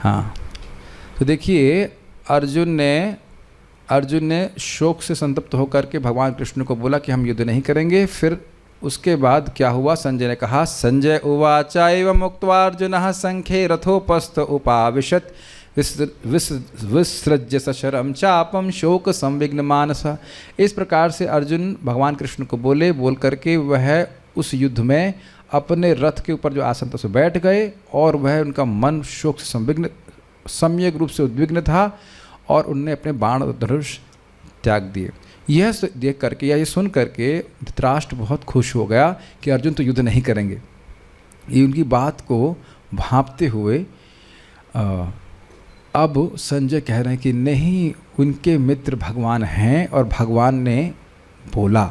हाँ, तो देखिए अर्जुन ने शोक से संतप्त होकर के भगवान कृष्ण को बोला कि हम युद्ध नहीं करेंगे। फिर उसके बाद क्या हुआ, संजय ने कहा, संजय उवाच एवं मुक्त्वा अर्जुनः संख्ये रथोपस्थ उपाविशत् विसृज्य सशरम चापम शोक संविघ्न मानस। इस प्रकार से अर्जुन भगवान कृष्ण को बोल करके वह उस युद्ध में अपने रथ के ऊपर जो आसन था उसे बैठ गए और वह उनका मन शोक से सम्यक रूप से उद्विग्न था और उनने अपने बाण और धनुष त्याग दिए। यह देख करके या ये सुन करके धृतराष्ट्र बहुत खुश हो गया कि अर्जुन तो युद्ध नहीं करेंगे। ये उनकी बात को भांपते हुए अब संजय कह रहे हैं कि नहीं, उनके मित्र भगवान हैं और भगवान ने बोला।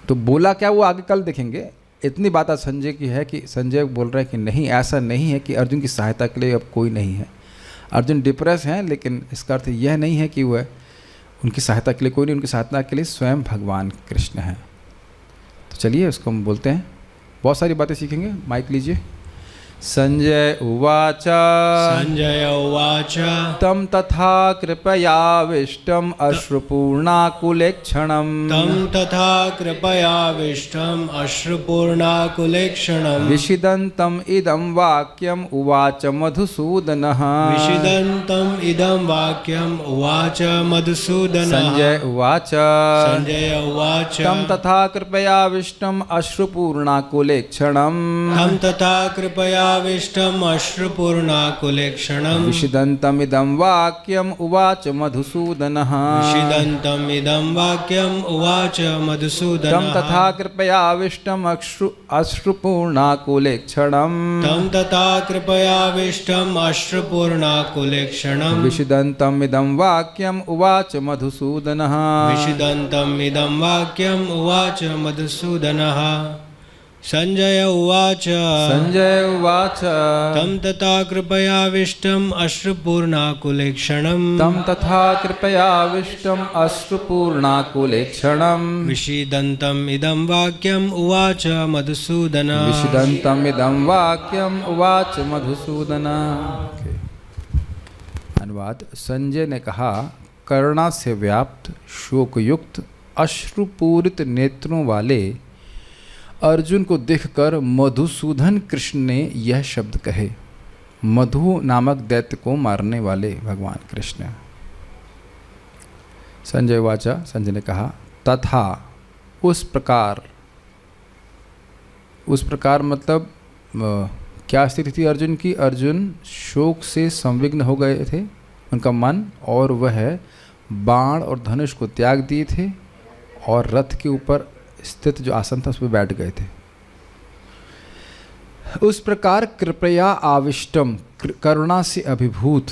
तो बोला क्या वो आगे कल देखेंगे। इतनी बात आज संजय की है कि संजय बोल रहे हैं कि नहीं, ऐसा नहीं है कि अर्जुन की सहायता के लिए अब कोई नहीं है। अर्जुन डिप्रेस हैं, लेकिन इसका अर्थ यह नहीं है कि वह उनकी सहायता के लिए कोई नहीं, उनकी सहायता के लिए स्वयं भगवान कृष्ण हैं। तो चलिए उसको हम बोलते हैं, बहुत सारी बातें सीखेंगे। माइक लीजिए। संजय उवाच तम तथा कृपयाविष्टम अश्रुपूर्णाकुलेक्षणम् विषिदन्तम् इदं वाक्यम् उवाच मधुसूदनः। संजय उवाच तम तथा कृपयाविष्टम् अश्रुपूर्णाकुलेक्षणम् अश्रुपूर्णाकुलेक्षणम् विषिदन्तमिदं वाक्यम् उवाच मधुसूदनः। तं तथा कृपयाविष्टम् अश्रुपूर्णाकुलेक्षणम् विषिदन्तमिदं वाक्यम् उवाच मधुसूदनः। संजय उवाच तं तथा कृपयाविष्टम् अश्रुपूर्णाकुलेक्षणम् विषिदन्तम् इदं वाक्यम् उवाच मधुसूदनः। अनुवाद। संजय ने कहा, करुणा से व्याप्त शोकयुक्त अश्रुपूरित नेत्रों वाले अर्जुन को देखकर मधुसूदन कृष्ण ने यह शब्द कहे। मधु नामक दैत्य को मारने वाले भगवान कृष्ण। संजय वाचा, संजय ने कहा, तथा उस प्रकार मतलब क्या स्थिति थी अर्जुन की। अर्जुन शोक से संविघ्न हो गए थे उनका मन, और वह बाण और धनुष को त्याग दिए थे और रथ के ऊपर स्थित जो आसन था उस पर बैठ गए थे। उस प्रकार कृपया आविष्टम, करुणा से अभिभूत।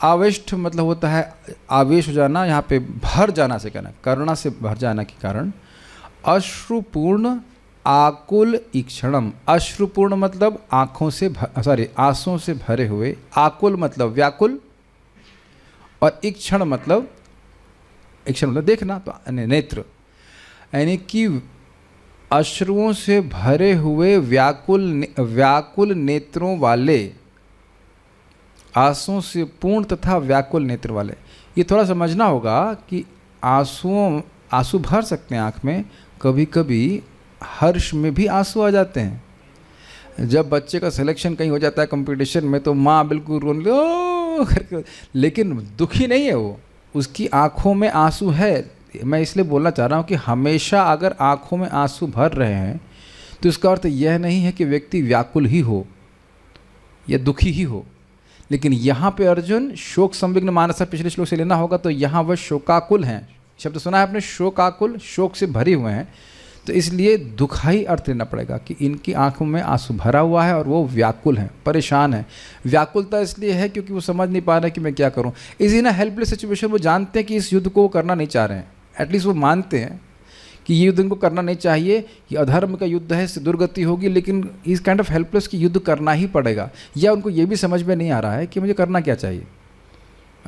आविष्ट मतलब होता है आवेश हो जाना, यहाँ पे भर जाना से कहना, करुणा से भर जाना के कारण। अश्रुपूर्ण आकुल ईक्षणम, अश्रुपूर्ण मतलब आँखों से आंसुओं से भरे हुए, आकुल मतलब व्याकुल, और ईक्षण मतलब देखना, तो नेत्र, यानी कि अश्रुओं से भरे हुए व्याकुल नेत्रों वाले, आंसुओं से पूर्ण तथा व्याकुल नेत्र वाले। ये थोड़ा समझना होगा कि आंसू भर सकते हैं आँख में, कभी कभी हर्ष में भी आंसू आ जाते हैं। जब बच्चे का सिलेक्शन कहीं हो जाता है कंपटीशन में, तो माँ बिल्कुल रोने करके, लेकिन दुखी नहीं है वो, उसकी आँखों में आंसू है। मैं इसलिए बोलना चाह रहा हूँ कि हमेशा अगर आँखों में आंसू भर रहे हैं तो इसका अर्थ यह नहीं है कि व्यक्ति व्याकुल ही हो या दुखी ही हो। लेकिन यहाँ पे अर्जुन शोक संविघ्न मानस, पिछले श्लोक से लेना होगा, तो यहाँ वह शोकाकुल हैं। शब्द सुना है आपने, शोकाकुल, शोक से भरे हुए हैं। तो इसलिए दुखाई अर्थ लेना पड़ेगा कि इनकी आंखों में आंसू भरा हुआ है और वो व्याकुल हैं, परेशान हैं। व्याकुलता इसलिए है क्योंकि वो समझ नहीं पा रहे कि मैं क्या करूं। इसी ना हेल्पलेस सिचुएशन, वो जानते हैं कि इस युद्ध को वो करना नहीं चाह रहे हैं, एटलीस्ट वो मानते हैं कि ये युद्ध इनको करना नहीं चाहिए, ये अधर्म का युद्ध है, इससे दुर्गति होगी, लेकिन इस काइंड ऑफ हेल्पलेस कि युद्ध करना ही पड़ेगा। या उनको ये भी समझ में नहीं आ रहा है कि मुझे करना क्या चाहिए,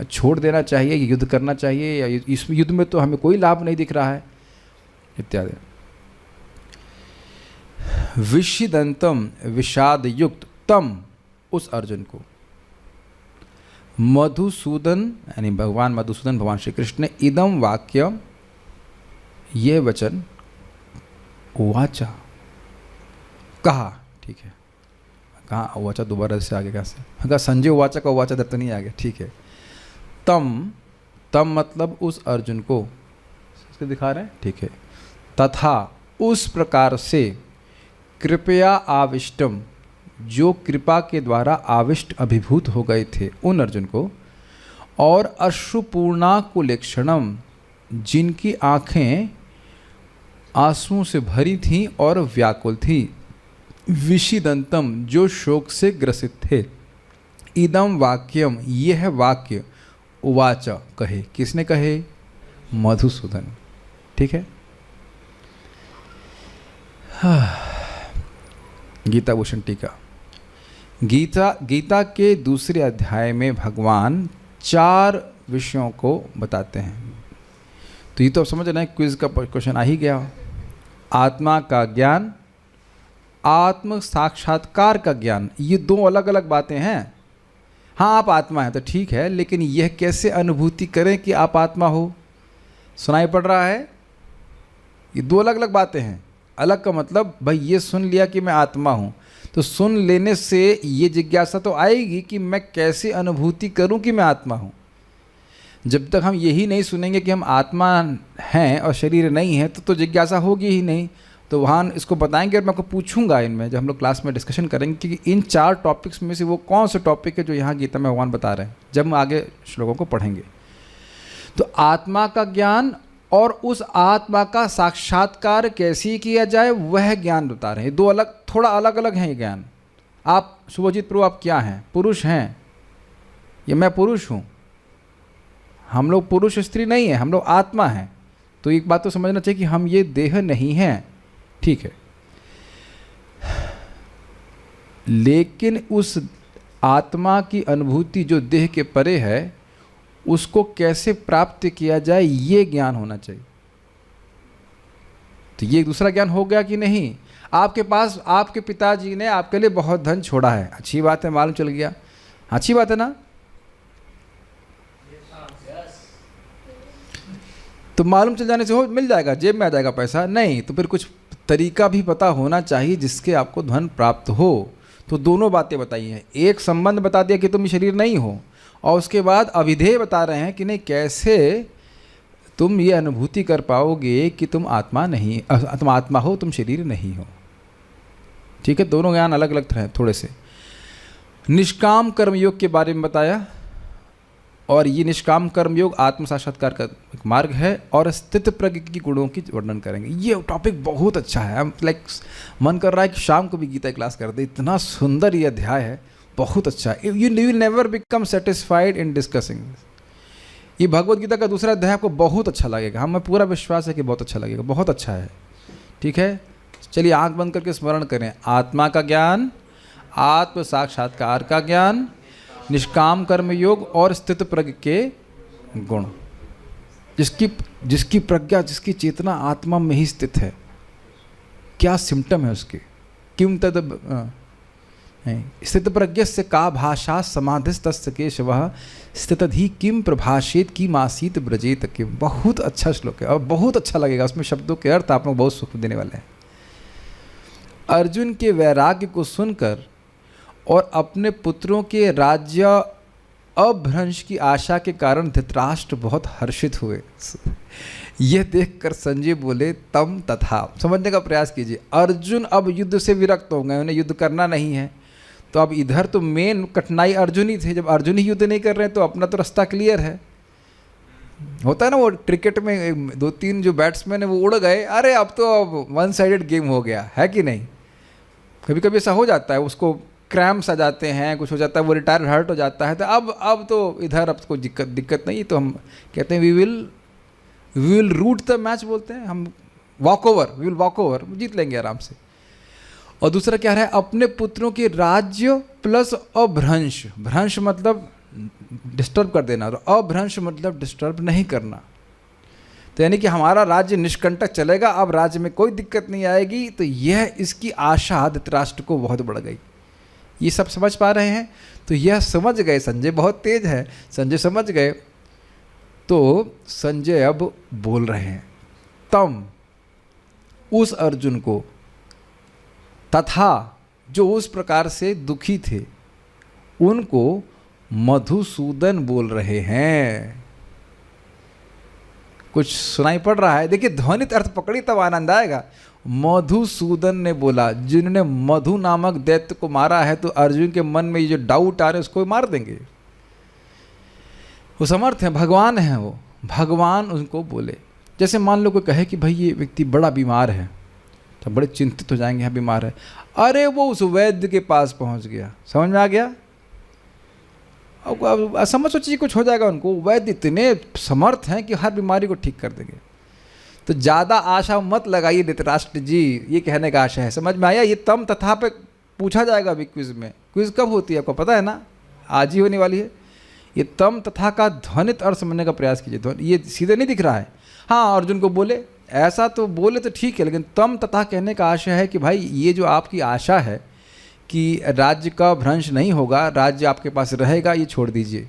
छोड़ देना चाहिए, ये युद्ध करना चाहिए, या इस युद्ध में तो हमें कोई लाभ नहीं दिख रहा है, इत्यादि। विषिदंतम, विषाद युक्त, तम, उस अर्जुन को। मधुसूदन यानी भगवान मधुसूदन भगवान श्री कृष्ण ने इदम वाक्य ये वचन उवाचा कहा। ठीक है, कहाँ उवाचा दोबारा से आगे कैसे, अगर संजय उवाचा का उवाचा दत्त नहीं आ गया। ठीक है, तम तम मतलब उस अर्जुन को इसको दिखा रहे हैं। ठीक है, तथा उस प्रकार से कृपया आविष्टम जो कृपा के द्वारा आविष्ट अभिभूत हो गए थे उन अर्जुन को, और अश्रुपूर्णाकुलेक्षणम जिनकी आँखें आंसुओं से भरी थीं और व्याकुल थी, विषिदंतम जो शोक से ग्रसित थे, इदम वाक्यम यह वाक्य उवाच कहे। किसने कहे? मधुसूदन। ठीक है, गीता भूषण टीका। गीता के दूसरे अध्याय में भगवान 4 विषयों को बताते हैं। तो ये तो आप समझ रहे हैं, क्विज का क्वेश्चन आ ही गया। आत्मा का ज्ञान, आत्म साक्षात्कार का ज्ञान, ये 2 अलग अलग बातें हैं। हाँ, आप आत्मा हैं तो ठीक है, लेकिन यह कैसे अनुभूति करें कि आप आत्मा हो? सुनाई पड़ रहा है? ये 2 अलग अलग बातें हैं। अलग का मतलब भाई ये सुन लिया कि मैं आत्मा हूँ, तो सुन लेने से ये जिज्ञासा तो आएगी कि मैं कैसे अनुभूति करूँ कि मैं आत्मा हूँ। जब तक हम यही नहीं सुनेंगे कि हम आत्मा हैं और शरीर नहीं है तो जिज्ञासा होगी ही नहीं। तो वहाँ इसको बताएंगे और मैं आपको पूछूंगा इनमें, जब हम लोग क्लास में डिस्कशन करेंगे कि इन 4 टॉपिक्स में से वो कौन से टॉपिक है जो यहाँ गीता में भगवान बता रहे हैं, जब हम आगे श्लोकों को पढ़ेंगे। तो आत्मा का ज्ञान और उस आत्मा का साक्षात्कार कैसे किया जाए वह ज्ञान बता रहे हैं। 2 अलग, थोड़ा अलग अलग हैं ये ज्ञान। आप शुभजीत प्रभु आप क्या हैं? पुरुष हैं? या मैं पुरुष हूँ? हम लोग पुरुष स्त्री नहीं है, हम लोग आत्मा हैं। तो एक बात तो समझना चाहिए कि हम ये देह नहीं हैं। ठीक है, लेकिन उस आत्मा की अनुभूति जो देह के परे है उसको कैसे प्राप्त किया जाए ये ज्ञान होना चाहिए। तो ये दूसरा ज्ञान हो गया कि नहीं? आपके पास आपके पिताजी ने आपके लिए बहुत धन छोड़ा है, अच्छी बात है, मालूम चल गया, अच्छी बात है ना? तो मालूम चल जाने से हो मिल जाएगा, जेब में आ जाएगा पैसा? नहीं, तो फिर कुछ तरीका भी पता होना चाहिए जिसके आपको धन प्राप्त हो। तो दोनों बातें बताई हैं। एक संबंध बता दिया कि तुम शरीर नहीं हो, और उसके बाद अभिधेय बता रहे हैं कि नहीं कैसे तुम ये अनुभूति कर पाओगे कि तुम आत्मा नहीं, तुम आत्मा हो, तुम शरीर नहीं हो। ठीक है, दोनों ज्ञान अलग अलग हैं थोड़े से। निष्काम कर्मयोग के बारे में बताया, और ये निष्काम कर्मयोग आत्म साक्षात्कार का एक मार्ग है, और स्थित प्रज्ञ की गुणों की वर्णन करेंगे। ये टॉपिक बहुत अच्छा है। मन कर रहा है कि शाम को भी गीता क्लास कर दे, इतना सुंदर ये अध्याय है, बहुत अच्छा है। You will never become satisfied in discussing. ये भगवत गीता का दूसरा अध्याय आपको बहुत अच्छा लगेगा, हमें पूरा विश्वास है कि बहुत अच्छा लगेगा, बहुत अच्छा है। ठीक है, चलिए आंख बंद करके स्मरण करें। आत्मा का ज्ञान, आत्म साक्षात्कार का ज्ञान, निष्काम कर्म योग और स्थित प्रज्ञ के गुण। जिसकी प्रज्ञा, जिसकी चेतना आत्मा में ही स्थित है, क्या सिम्टम है उसके? किम तद स्थित प्रज्ञस्य का भाषा समाधिस्तस्य केशवः स्थितधि किम प्रभाषेत की मासीत ब्रजेत किम। बहुत अच्छा श्लोक है और बहुत अच्छा लगेगा, उसमें शब्दों के अर्थ आप लोग बहुत सुख देने वाले हैं। अर्जुन के वैराग्य को सुनकर और अपने पुत्रों के राज्य अभ्रंश की आशा के कारण धृतराष्ट्र बहुत हर्षित हुए। यह देखकर संजय बोले तम तथा। समझने का प्रयास कीजिए। अर्जुन अब युद्ध से विरक्त हो गए, उन्हें युद्ध करना नहीं है। तो अब इधर तो मेन कठिनाई अर्जुन ही थे। जब अर्जुन ही युद्ध नहीं कर रहे हैं तो अपना तो रास्ता क्लियर है। होता है ना वो क्रिकेट में 2-3 जो बैट्समैन है वो उड़ गए, अरे अब तो वन साइडेड गेम हो गया है कि नहीं। कभी कभी ऐसा हो जाता है, उसको क्रैम्प्स आ जाते हैं, कुछ हो जाता है, वो रिटायर हर्ट हो जाता है। तो अब तो इधर अब कोई दिक्कत नहीं। तो हम कहते हैं we will route the match, बोलते हैं हम, वॉक ओवर, जीत लेंगे आराम से। और दूसरा क्या है, अपने पुत्रों के राज्य प्लस अभ्रंश। भ्रंश मतलब डिस्टर्ब कर देना, और अभ्रंश मतलब डिस्टर्ब नहीं करना। तो यानी कि हमारा राज्य निष्कंटक चलेगा, अब राज्य में कोई दिक्कत नहीं आएगी। तो यह इसकी आशा धृतराष्ट्र को बहुत बढ़ गई। ये सब समझ पा रहे हैं? तो यह समझ गए, संजय बहुत तेज है, संजय समझ गए। तो संजय अब बोल रहे हैं, तम उस अर्जुन को, तथा जो उस प्रकार से दुखी थे उनको मधुसूदन बोल रहे हैं। कुछ सुनाई पड़ रहा है? देखिए ध्वनित अर्थ पकड़ी तब आनंद आएगा। मधुसूदन ने बोला, जिन्होंने मधु नामक दैत्य को मारा है, तो अर्जुन के मन में ये जो डाउट आ रहे हैं उसको मार देंगे। वो समर्थ हैं, भगवान हैं, वो भगवान उनको बोले। जैसे मान लो कोई कहे कि भाई ये व्यक्ति बड़ा बीमार है, तो बड़े चिंतित हो जाएंगे, यहाँ बीमार है। अरे वो उस वैद्य के पास पहुँच गया, समझ में आ गया? अब समझ सोचिए कुछ हो जाएगा उनको। वैद्य इतने समर्थ हैं कि हर बीमारी को ठीक कर देंगे। तो ज़्यादा आशा मत लगाइए धृतराष्ट्र जी, ये कहने का आशा है। समझ में आया? ये तम तथा पे पूछा जाएगा अभी क्विज में। क्विज कब होती है आपको पता है ना? आज ही होने वाली है। ये तम तथा का ध्वनित अर्थ समझने का प्रयास कीजिए। ये सीधे नहीं दिख रहा है। हाँ, अर्जुन को बोले, ऐसा तो बोले तो ठीक है, लेकिन तम तथा कहने का आशय है कि भाई ये जो आपकी आशा है कि राज्य का भ्रंश नहीं होगा, राज्य आपके पास रहेगा, ये छोड़ दीजिए।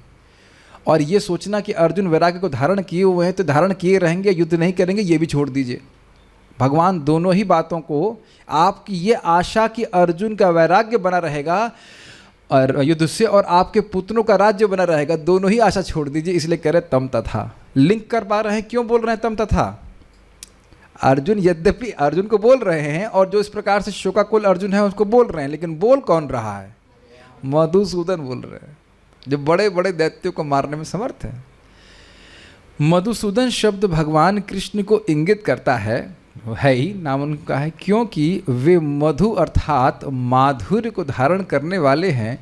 और ये सोचना कि अर्जुन वैराग्य को धारण किए हुए हैं तो धारण किए रहेंगे, युद्ध नहीं करेंगे, ये भी छोड़ दीजिए। भगवान दोनों ही बातों को, आपकी ये आशा कि अर्जुन का वैराग्य बना रहेगा और युद्ध से, और आपके पुत्रों का राज्य बना रहेगा, दोनों ही आशा छोड़ दीजिए। इसलिए कह रहे तम तथा। लिंक कर पा रहे हैं? क्यों बोल रहे हैं तम तथा? अर्जुन यद्यपि अर्जुन को बोल रहे हैं, और जो इस प्रकार से शोकाकुल अर्जुन है उसको बोल रहे हैं, लेकिन बोल कौन रहा है? मधुसूदन बोल रहे हैं, जो बड़े बड़े दैत्यों को मारने में समर्थ है। मधुसूदन शब्द भगवान कृष्ण को इंगित करता है ही, नाम उनका है, क्योंकि वे मधु अर्थात माधुर्य को धारण करने वाले हैं,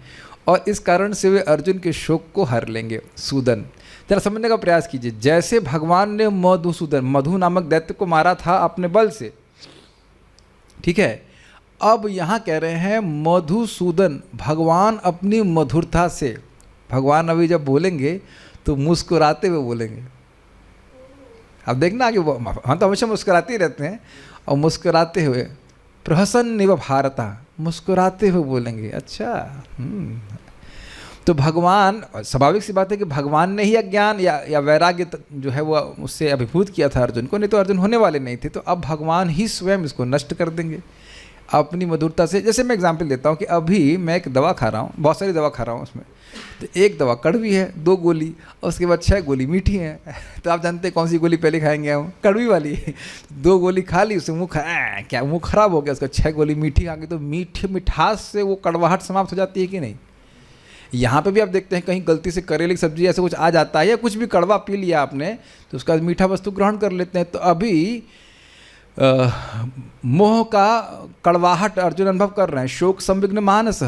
और इस कारण से वे अर्जुन के शोक को हर लेंगे। सूदन जरा समझने का प्रयास कीजिए। जैसे भगवान ने मधुसूदन, मधु नामक दैत्य को मारा था अपने बल से, ठीक है, अब यहाँ कह रहे हैं मधुसूदन, भगवान अपनी मधुरता से, भगवान अभी जब बोलेंगे तो मुस्कुराते हुए बोलेंगे। अब देखना कि हम तो हमेशा मुस्कुराते ही रहते हैं, और मुस्कुराते हुए, प्रहसन्निव भारता, मुस्कुराते हुए बोलेंगे। अच्छा, तो भगवान, स्वाभाविक सी बात है कि भगवान ने ही अज्ञान या वैराग्य जो है वो उससे अभिभूत किया था अर्जुन को, नहीं तो अर्जुन होने वाले नहीं थे। तो अब भगवान ही स्वयं इसको नष्ट कर देंगे अपनी मधुरता से। जैसे मैं एग्जांपल देता हूँ कि अभी मैं एक दवा खा रहा हूँ, बहुत सारी दवा खा रहा हूँ, उसमें तो एक दवा कड़वी है, 2 गोली, और उसके बाद 6 गोली मीठी है। तो आप जानते हैं कौन सी गोली पहले खाएंगे हम? कड़वी वाली। 2 गोली खा ली, उससे क्या मुँह खराब हो गया, उसका 6 गोली मीठी खा गई, तो मिठास से वो कड़वाहट समाप्त हो जाती है कि नहीं? यहाँ पे भी आप देखते हैं कहीं गलती से करेले की सब्जी ऐसे कुछ आ जाता है, या कुछ भी कड़वा पी लिया आपने, तो उसका मीठा वस्तु ग्रहण कर लेते हैं। तो अभी मोह का कड़वाहट अर्जुन अनुभव कर रहे हैं, शोक संविघ्न मानस,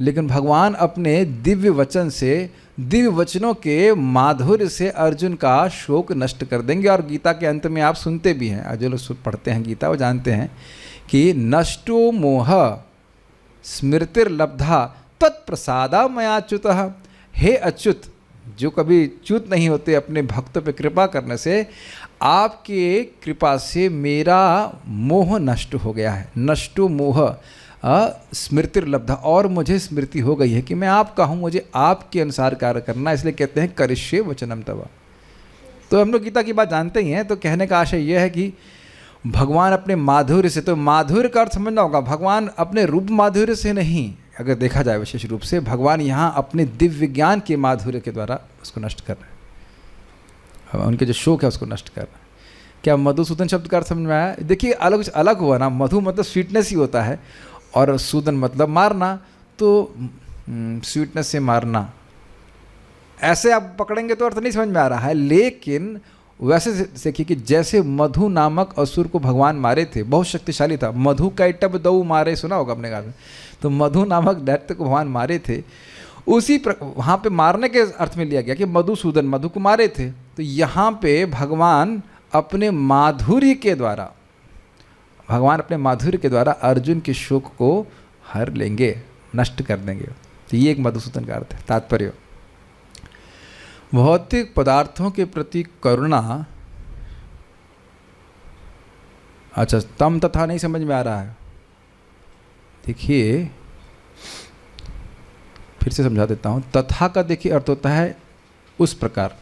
लेकिन भगवान अपने दिव्य वचन से, दिव्य वचनों के माधुर्य से अर्जुन का शोक नष्ट कर देंगे। और गीता के अंत में आप सुनते भी हैं, जो लोग पढ़ते हैं गीता वो जानते हैं कि नष्टो मोह स्मृतिर्लब्धा तत्प्रसादा मयाच्युत। हे अच्युत, जो कभी च्युत नहीं होते अपने भक्तों पे कृपा करने से, आपके कृपा से मेरा मोह नष्ट हो गया है। नष्टो मोह स्मृतिर्लब्धा, और मुझे स्मृति हो गई है कि मैं आपका हूँ, मुझे आपके अनुसार कार्य करना, इसलिए कहते हैं करिष्ये वचनम तव। तो हम लोग गीता की बात जानते ही हैं। तो कहने का आशय यह है कि भगवान अपने माधुर्य से, तो माधुर्य का अर्थ समझना होगा, भगवान अपने रूप माधुर्य से नहीं, अगर देखा जाए विशेष रूप से, भगवान यहाँ अपने दिव्य ज्ञान के माधुर्य के द्वारा उसको नष्ट कर रहे हैं, उनके जो शोक है उसको नष्ट कर रहे हैं। क्या मधुसूदन शब्द का अर्थ समझ में आया? देखिए अलग अलग हुआ ना, मधु मतलब स्वीटनेस ही होता है, और सूदन मतलब मारना, तो स्वीटनेस से मारना, ऐसे आप पकड़ेंगे तो अर्थ नहीं समझ में आ रहा है। लेकिन वैसे देखिए कि जैसे मधु नामक असुर को भगवान मारे थे, बहुत शक्तिशाली था, मधु कैटब दऊ मारे, सुना होगा अपने घर में, तो मधु नामक दैत्य को भगवान मारे थे। उसी वहाँ पे मारने के अर्थ में लिया गया कि मधुसूदन, मधु को मारे थे। तो यहाँ पे भगवान अपने माधुर्य के द्वारा, भगवान अपने माधुर्य के द्वारा अर्जुन के शोक को हर लेंगे, नष्ट कर देंगे। तो ये एक मधुसूदन का अर्थ है। तात्पर्य, भौतिक पदार्थों के प्रति करुणा। अच्छा, तम तथा नहीं समझ में आ रहा है? देखिए फिर से समझा देता हूँ। तथा का देखिए अर्थ होता है उस प्रकार,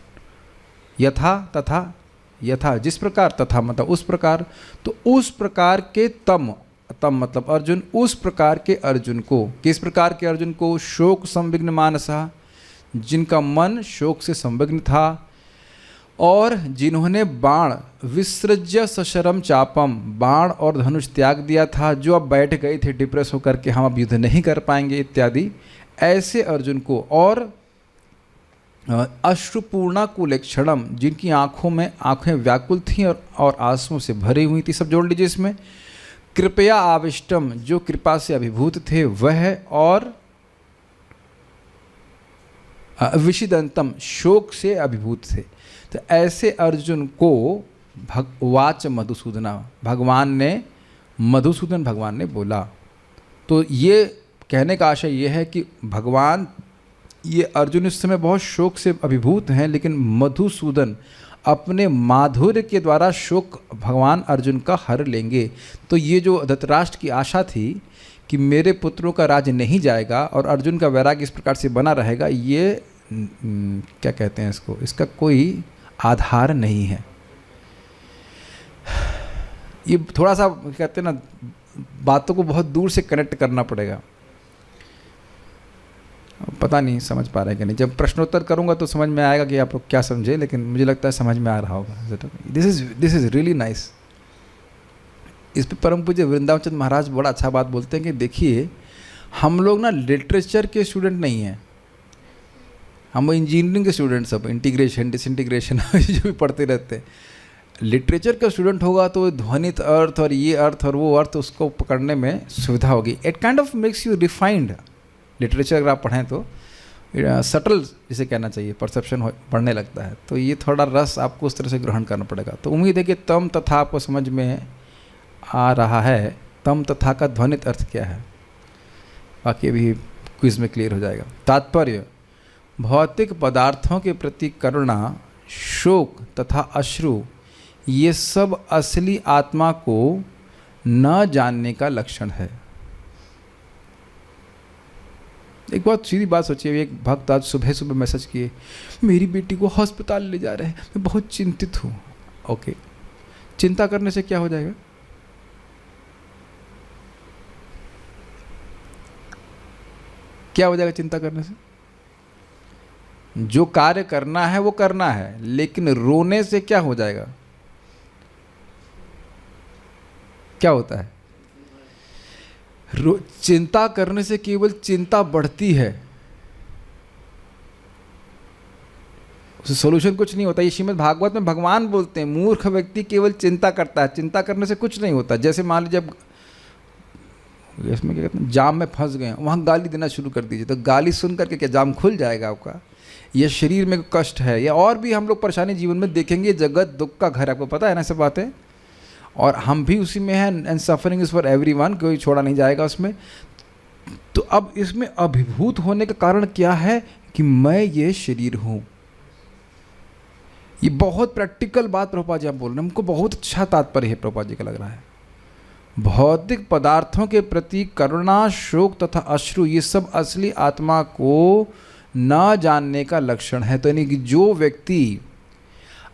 यथा तथा, यथा जिस प्रकार, तथा मतलब उस प्रकार। तो उस प्रकार के तम मतलब अर्जुन, उस प्रकार के अर्जुन को, किस प्रकार के अर्जुन को? शोक संविघ्न मानसा, जिनका मन शोक से संविघ्न था, और जिन्होंने बाण विसृज्य सशरम चापम, बाण और धनुष त्याग दिया था, जो अब बैठ गए थे डिप्रेस होकर के हम अब युद्ध नहीं कर पाएंगे इत्यादि, ऐसे अर्जुन को। और अश्रुपूर्णा कुलेक्षणम, जिनकी आंखों में आंखें व्याकुल थीं और आंसुओं से भरी हुई थी, सब जोड़ लीजिए इसमें। कृपया आविष्टम, जो कृपा से अभिभूत थे वह, और विषिदंतम, शोक से अभिभूत थे। तो ऐसे अर्जुन को वाच मधुसूदना, मधुसूदन भगवान ने बोला। तो ये कहने का आशय ये है कि भगवान, ये अर्जुन इस समय बहुत शोक से अभिभूत हैं, लेकिन मधुसूदन अपने माधुर्य के द्वारा शोक भगवान अर्जुन का हर लेंगे। तो ये जो धृतराष्ट्र की आशा थी कि मेरे पुत्रों का राज्य नहीं जाएगा और अर्जुन का वैराग्य इस प्रकार से बना रहेगा, ये क्या कहते हैं इसको, इसका कोई आधार नहीं है। ये थोड़ा सा कहते हैं ना, बातों को बहुत दूर से कनेक्ट करना पड़ेगा। पता नहीं समझ पा रहे कि नहीं, जब प्रश्नोत्तर करूंगा तो समझ में आएगा कि आप लोग क्या समझे, लेकिन मुझे लगता है समझ में आ रहा होगा। This is really nice. इस पे परम पूज्य वृंदावन चंद्र महाराज बड़ा अच्छा बात बोलते हैं कि देखिए, हम लोग ना लिटरेचर के स्टूडेंट नहीं हैं, हम इंजीनियरिंग के स्टूडेंट, सब इंटीग्रेशन डिसइंटीग्रेशन जो भी पढ़ते रहते हैं। लिटरेचर का स्टूडेंट होगा तो ध्वनित अर्थ और ये अर्थ और वो अर्थ, उसको पकड़ने में सुविधा होगी। It kind of makes you refined. Literature अगर आप पढ़ें तो सटल जिसे कहना चाहिए, परसेप्शन बढ़ने लगता है। तो ये थोड़ा रस आपको उस तरह से ग्रहण करना पड़ेगा। तो उम्मीद है कि तम तथा आपको समझ में आ रहा है। तम तथा का ध्वनित अर्थ क्या है, बाकी अभी क्विज में क्लियर हो जाएगा। तात्पर्य, भौतिक पदार्थों के प्रति करुणा, शोक तथा अश्रु, ये सब असली आत्मा को न जानने का लक्षण है। एक बहुत सीधी बात सोचिए, एक भक्त आज सुबह सुबह मैसेज किए, मेरी बेटी को अस्पताल ले जा रहे हैं, मैं बहुत चिंतित हूँ। ओके, चिंता करने से क्या हो जाएगा? क्या हो जाएगा चिंता करने से? जो कार्य करना है वो करना है, लेकिन रोने से क्या हो जाएगा? क्या होता है? चिंता करने से केवल चिंता बढ़ती है, उसे सोल्यूशन कुछ नहीं होता। ये श्रीमद् भागवत में भगवान बोलते हैं, मूर्ख व्यक्ति केवल चिंता करता है, चिंता करने से कुछ नहीं होता। जैसे मान लीजिए जब इसमें क्या कहते हैं, जाम में फंस गए, वहाँ गाली देना शुरू कर दीजिए, तो गाली सुन करके क्या जाम खुल जाएगा आपका? ये शरीर में कष्ट है, या और भी हम लोग परेशानी जीवन में देखेंगे। जगत दुख का घर, आपको पता है ना सब बातें, और हम भी उसी में हैं। And suffering is for everyone, कोई छोड़ा नहीं जाएगा उसमें। तो अब इसमें अभिभूत होने का कारण क्या है कि मैं ये शरीर हूँ। ये बहुत प्रैक्टिकल बात प्रभुपाद जी आप बोल रहे हैं, हमको बहुत अच्छा तात्पर्य है प्रभुपाद जी का लग रहा है। भौतिक पदार्थों के प्रति करुणा, शोक तथा अश्रु, ये सब असली आत्मा को न जानने का लक्षण है। तो यानी कि जो व्यक्ति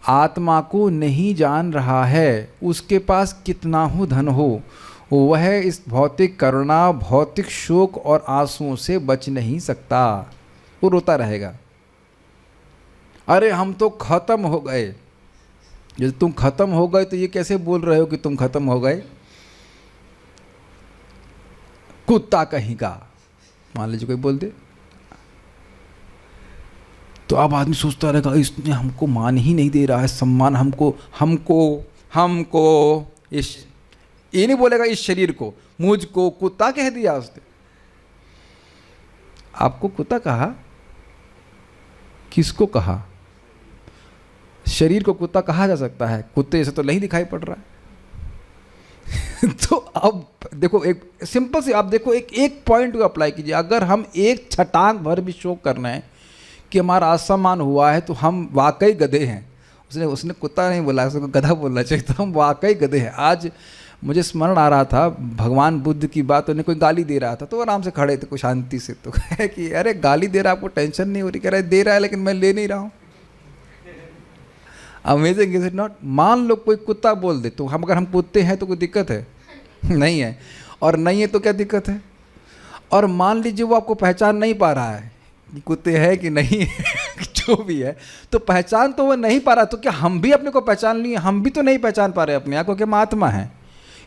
आत्मा को नहीं जान रहा है, उसके पास कितना हो धन हो, वह इस भौतिक करुणा, भौतिक शोक और आंसुओं से बच नहीं सकता, वो रोता रहेगा। अरे हम तो खत्म हो गए। जब तुम खत्म हो गए तो ये कैसे बोल रहे हो कि तुम खत्म हो गए? कुत्ता कहीं का, मान लीजिए कोई बोल दे, तो अब आदमी सोचता रहेगा इसने हमको मान ही नहीं दे रहा है, सम्मान हमको इस, ये नहीं बोलेगा इस शरीर को, मुझको कुत्ता कह दिया उसने। आपको कुत्ता कहा? किसको कहा? शरीर को कुत्ता कहा जा सकता है, कुत्ते जैसे तो नहीं दिखाई पड़ रहा है। तो अब देखो, एक सिंपल सी आप देखो, एक पॉइंट को अप्लाई कीजिए। अगर हम एक छटांग भर भी शोक करना है कि हमारा असम्मान हुआ है, तो हम वाकई गधे हैं। उसने कुत्ता नहीं बोला, उसको गधा बोलना चाहिए। तो हम वाकई गधे हैं। आज मुझे स्मरण आ रहा था भगवान बुद्ध की बात, उन्हें कोई गाली दे रहा था तो आराम से खड़े थे कोई शांति से, तो कहे कि अरे गाली दे रहा है आपको टेंशन नहीं हो रही? कह रहा है दे रहा है लेकिन मैं ले नहीं रहा हूँ। Amazing is it not? मान लो कोई कुत्ता बोल दे तो हम, अगर हम कुत्ते हैं तो कोई दिक्कत है? नहीं है। और नहीं है तो क्या दिक्कत है? और मान लीजिए वो आपको पहचान नहीं पा रहा है कि कुत्ते है कि नहीं है जो भी है, तो पहचान तो वो नहीं पा रहा, तो क्या हम भी अपने को पहचान लिए? हम भी तो नहीं पहचान पा रहे अपने आप को कि हम आत्मा है।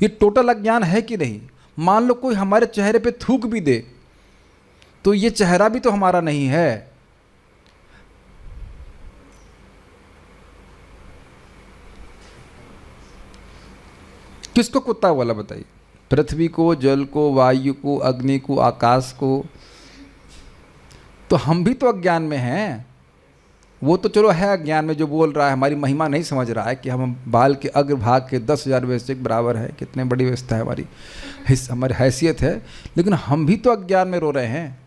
ये टोटल अज्ञान है कि नहीं? मान लो कोई हमारे चेहरे पे थूक भी दे तो ये चेहरा भी तो हमारा नहीं है। किसको कुत्ता बोला बताइए? पृथ्वी को, जल को, वायु को, अग्नि को, आकाश को। तो हम भी तो अज्ञान में हैं। वो तो चलो है अज्ञान में, जो बोल रहा है हमारी महिमा नहीं समझ रहा है कि हम बाल के अग्रभाग के 10,000 व्यवस्था के बराबर है। कितने बड़ी व्यवस्था है हमारी हैसियत है, लेकिन हम भी तो अज्ञान में रो रहे हैं।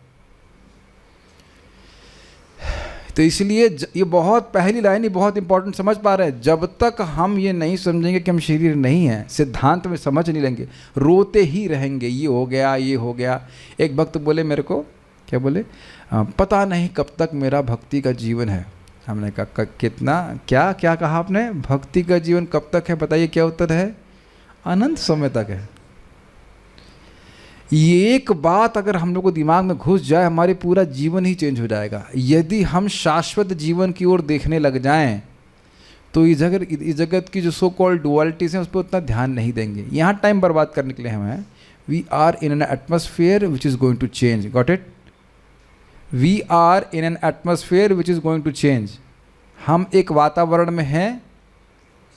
तो इसलिए ये बहुत पहली लाइन ही बहुत इंपॉर्टेंट समझ पा रहे हैं। जब तक हम ये नहीं समझेंगे कि हम शरीर नहीं हैं, सिद्धांत में समझ नहीं लेंगे, रोते ही रहेंगे, ये हो गया ये हो गया। एक भक्त बोले मेरे को, क्या बोले, पता नहीं कब तक मेरा भक्ति का जीवन है। हमने कहा कितना, क्या क्या कहा आपने? भक्ति का जीवन कब तक है? बताइए क्या उत्तर है? अनंत समय तक है। ये एक बात अगर हम लोग को दिमाग में घुस जाए, हमारे पूरा जीवन ही चेंज हो जाएगा। यदि हम शाश्वत जीवन की ओर देखने लग जाएं तो इस जगत की जो सो कॉल्ड डुअलिटीज हैं उस पर उतना ध्यान नहीं देंगे। यहाँ टाइम बर्बाद करने के लिए हम हैं। We are in an atmosphere which is going to change. Got it? We are in an atmosphere which is going to change. हम एक वातावरण में हैं।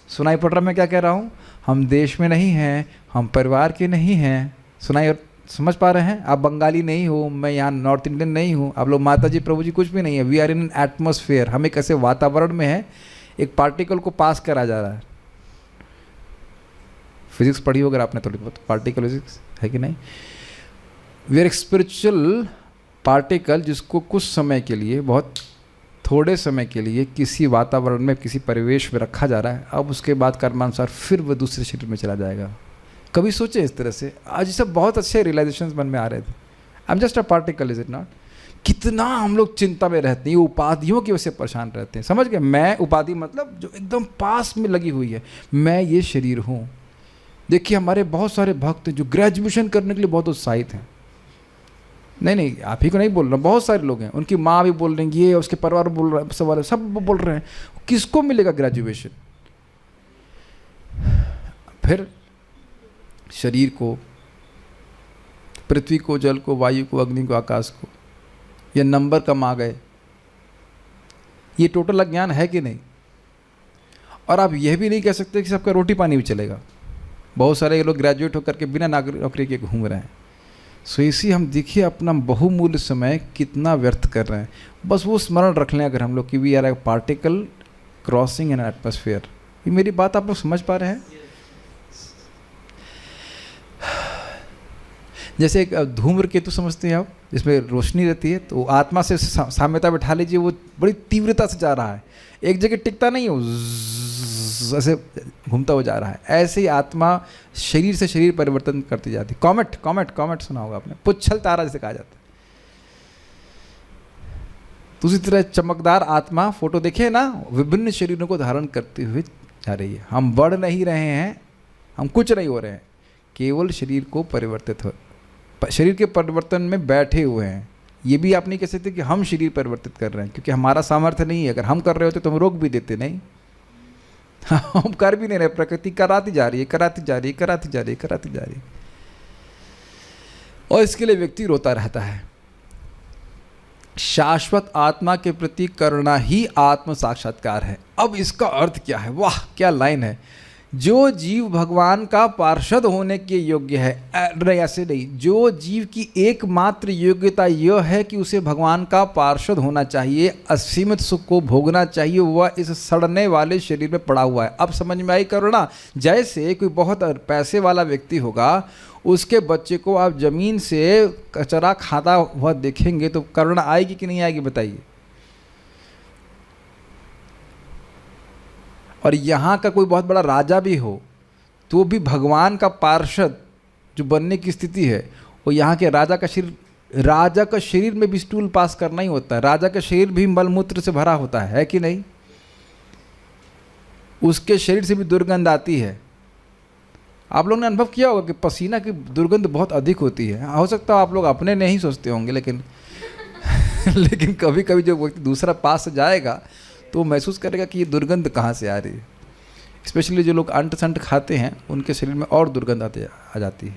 सुनाई पड़ रहा मैं क्या कह रहा हूँ? हम देश में नहीं हैं, हम परिवार के नहीं हैं। सुनाई और समझ पा रहे हैं? आप बंगाली नहीं हो, मैं यहाँ नॉर्थ इंडियन नहीं हूँ, आप लोग माता जी प्रभु जी कुछ भी नहीं है। We are in an atmosphere. हम एक ऐसे वातावरण में हैं, एक पार्टिकल को पास करा जा रहा है। फिजिक्स पढ़ी हो अगर आपने थोड़ी बहुत, पार्टिकल फिजिक्स है कि नहीं? वी आर एक स्पिरिचुअल पार्टिकल जिसको कुछ समय के लिए, बहुत थोड़े समय के लिए किसी वातावरण में, किसी परिवेश में रखा जा रहा है। अब उसके बाद कर्मानुसार फिर वह दूसरे शरीर में चला जाएगा। कभी सोचे इस तरह से? आज सब बहुत अच्छे रियलाइजेशंस मन में आ रहे थे। I am just a particle, is it not? कितना हम लोग चिंता में रहते हैं, ये उपाधियों की वजह से परेशान रहते हैं। समझ गए? मैं उपाधि मतलब जो एकदम पास में लगी हुई है, मैं ये शरीर हूँ। देखिए हमारे बहुत सारे भक्त जो ग्रेजुएशन करने के लिए बहुत उत्साहित हैं। नहीं आप ही को नहीं बोल रहा, बहुत सारे लोग हैं, उनकी माँ भी बोल रही है, ये उसके परिवार बोल रहा है, सब वाले सब बोल रहे हैं। किसको मिलेगा ग्रेजुएशन? फिर शरीर को, पृथ्वी को, जल को, वायु को, अग्नि को, आकाश को, ये नंबर कम आ गए। ये टोटल अज्ञान है कि नहीं? और आप यह भी नहीं कह सकते कि सबका रोटी पानी भी चलेगा। बहुत सारे लोग ग्रेजुएट होकर के बिना नौकरी के घूम रहे हैं। सो इसी हम देखिए अपना बहुमूल्य समय कितना व्यर्थ कर रहे हैं। बस वो स्मरण रख लें अगर हम लोग कि we are a particle crossing an atmosphere. ये मेरी बात आप लोग समझ पा रहे हैं? जैसे एक धूम्रकेतु समझते हैं आप, जिसमें रोशनी रहती है, तो आत्मा से साम्यता बैठा लीजिए, वो बड़ी तीव्रता से जा रहा है, एक जगह टिकता नहीं है, वो ऐसे घूमता हुआ जा रहा है। ऐसे ही आत्मा शरीर से शरीर परिवर्तन करती जाती है। कॉमेट कॉमेट कॉमेट सुना होगा आपने, पुच्छल तारा जिसे कहा जाता है। तो उसी तरह चमकदार आत्मा, फोटो देखे ना, विभिन्न शरीरों को धारण करते हुए जा रही है। हम बढ़ नहीं रहे हैं, हम कुछ नहीं हो रहे हैं, केवल शरीर को परिवर्तित हो, शरीर के परिवर्तन में बैठे हुए हैं। ये भी आप नहीं कह सकते कि हम शरीर परिवर्तित कर रहे हैं, क्योंकि हमारा सामर्थ्य नहीं है। अगर हम कर रहे होते तो हम रोक भी देते, नहीं हम कर भी नहीं रहे। प्रकृति कराती जा रही है, कराती जा रही है, कराती जा रही है, कराती जा रही है, और इसके लिए व्यक्ति रोता रहता है। शाश्वत आत्मा के प्रति करुणा ही आत्म साक्षात्कार है। अब इसका अर्थ क्या है? वाह क्या लाइन है! जो जीव भगवान का पार्षद होने के योग्य है, ऐसे नहीं, जो जीव की एकमात्र योग्यता यह है कि उसे भगवान का पार्षद होना चाहिए, असीमित सुख को भोगना चाहिए, वह इस सड़ने वाले शरीर में पड़ा हुआ है। अब समझ में आई करुणा? जैसे कोई बहुत पैसे वाला व्यक्ति होगा, उसके बच्चे को आप जमीन से कचरा खाता हुआ देखेंगे तो करुणा आएगी कि नहीं आएगी? बताइए। और यहाँ का कोई बहुत बड़ा राजा भी हो तो भी भगवान का पार्षद जो बनने की स्थिति है वो यहाँ के राजा का शरीर में भी स्टूल पास करना ही होता है। राजा का शरीर भी मलमूत्र से भरा होता है कि नहीं? उसके शरीर से भी दुर्गंध आती है। आप लोगों ने अनुभव किया होगा कि पसीना की दुर्गंध बहुत अधिक होती है। हो सकता है आप लोग अपने नहीं सोचते होंगे, लेकिन लेकिन कभी कभी जो व्यक्ति दूसरा पास से जाएगा तो महसूस करेगा कि ये दुर्गंध कहाँ से आ रही है। स्पेशली जो लोग अंट संट खाते हैं उनके शरीर में और दुर्गंध आ जाती है।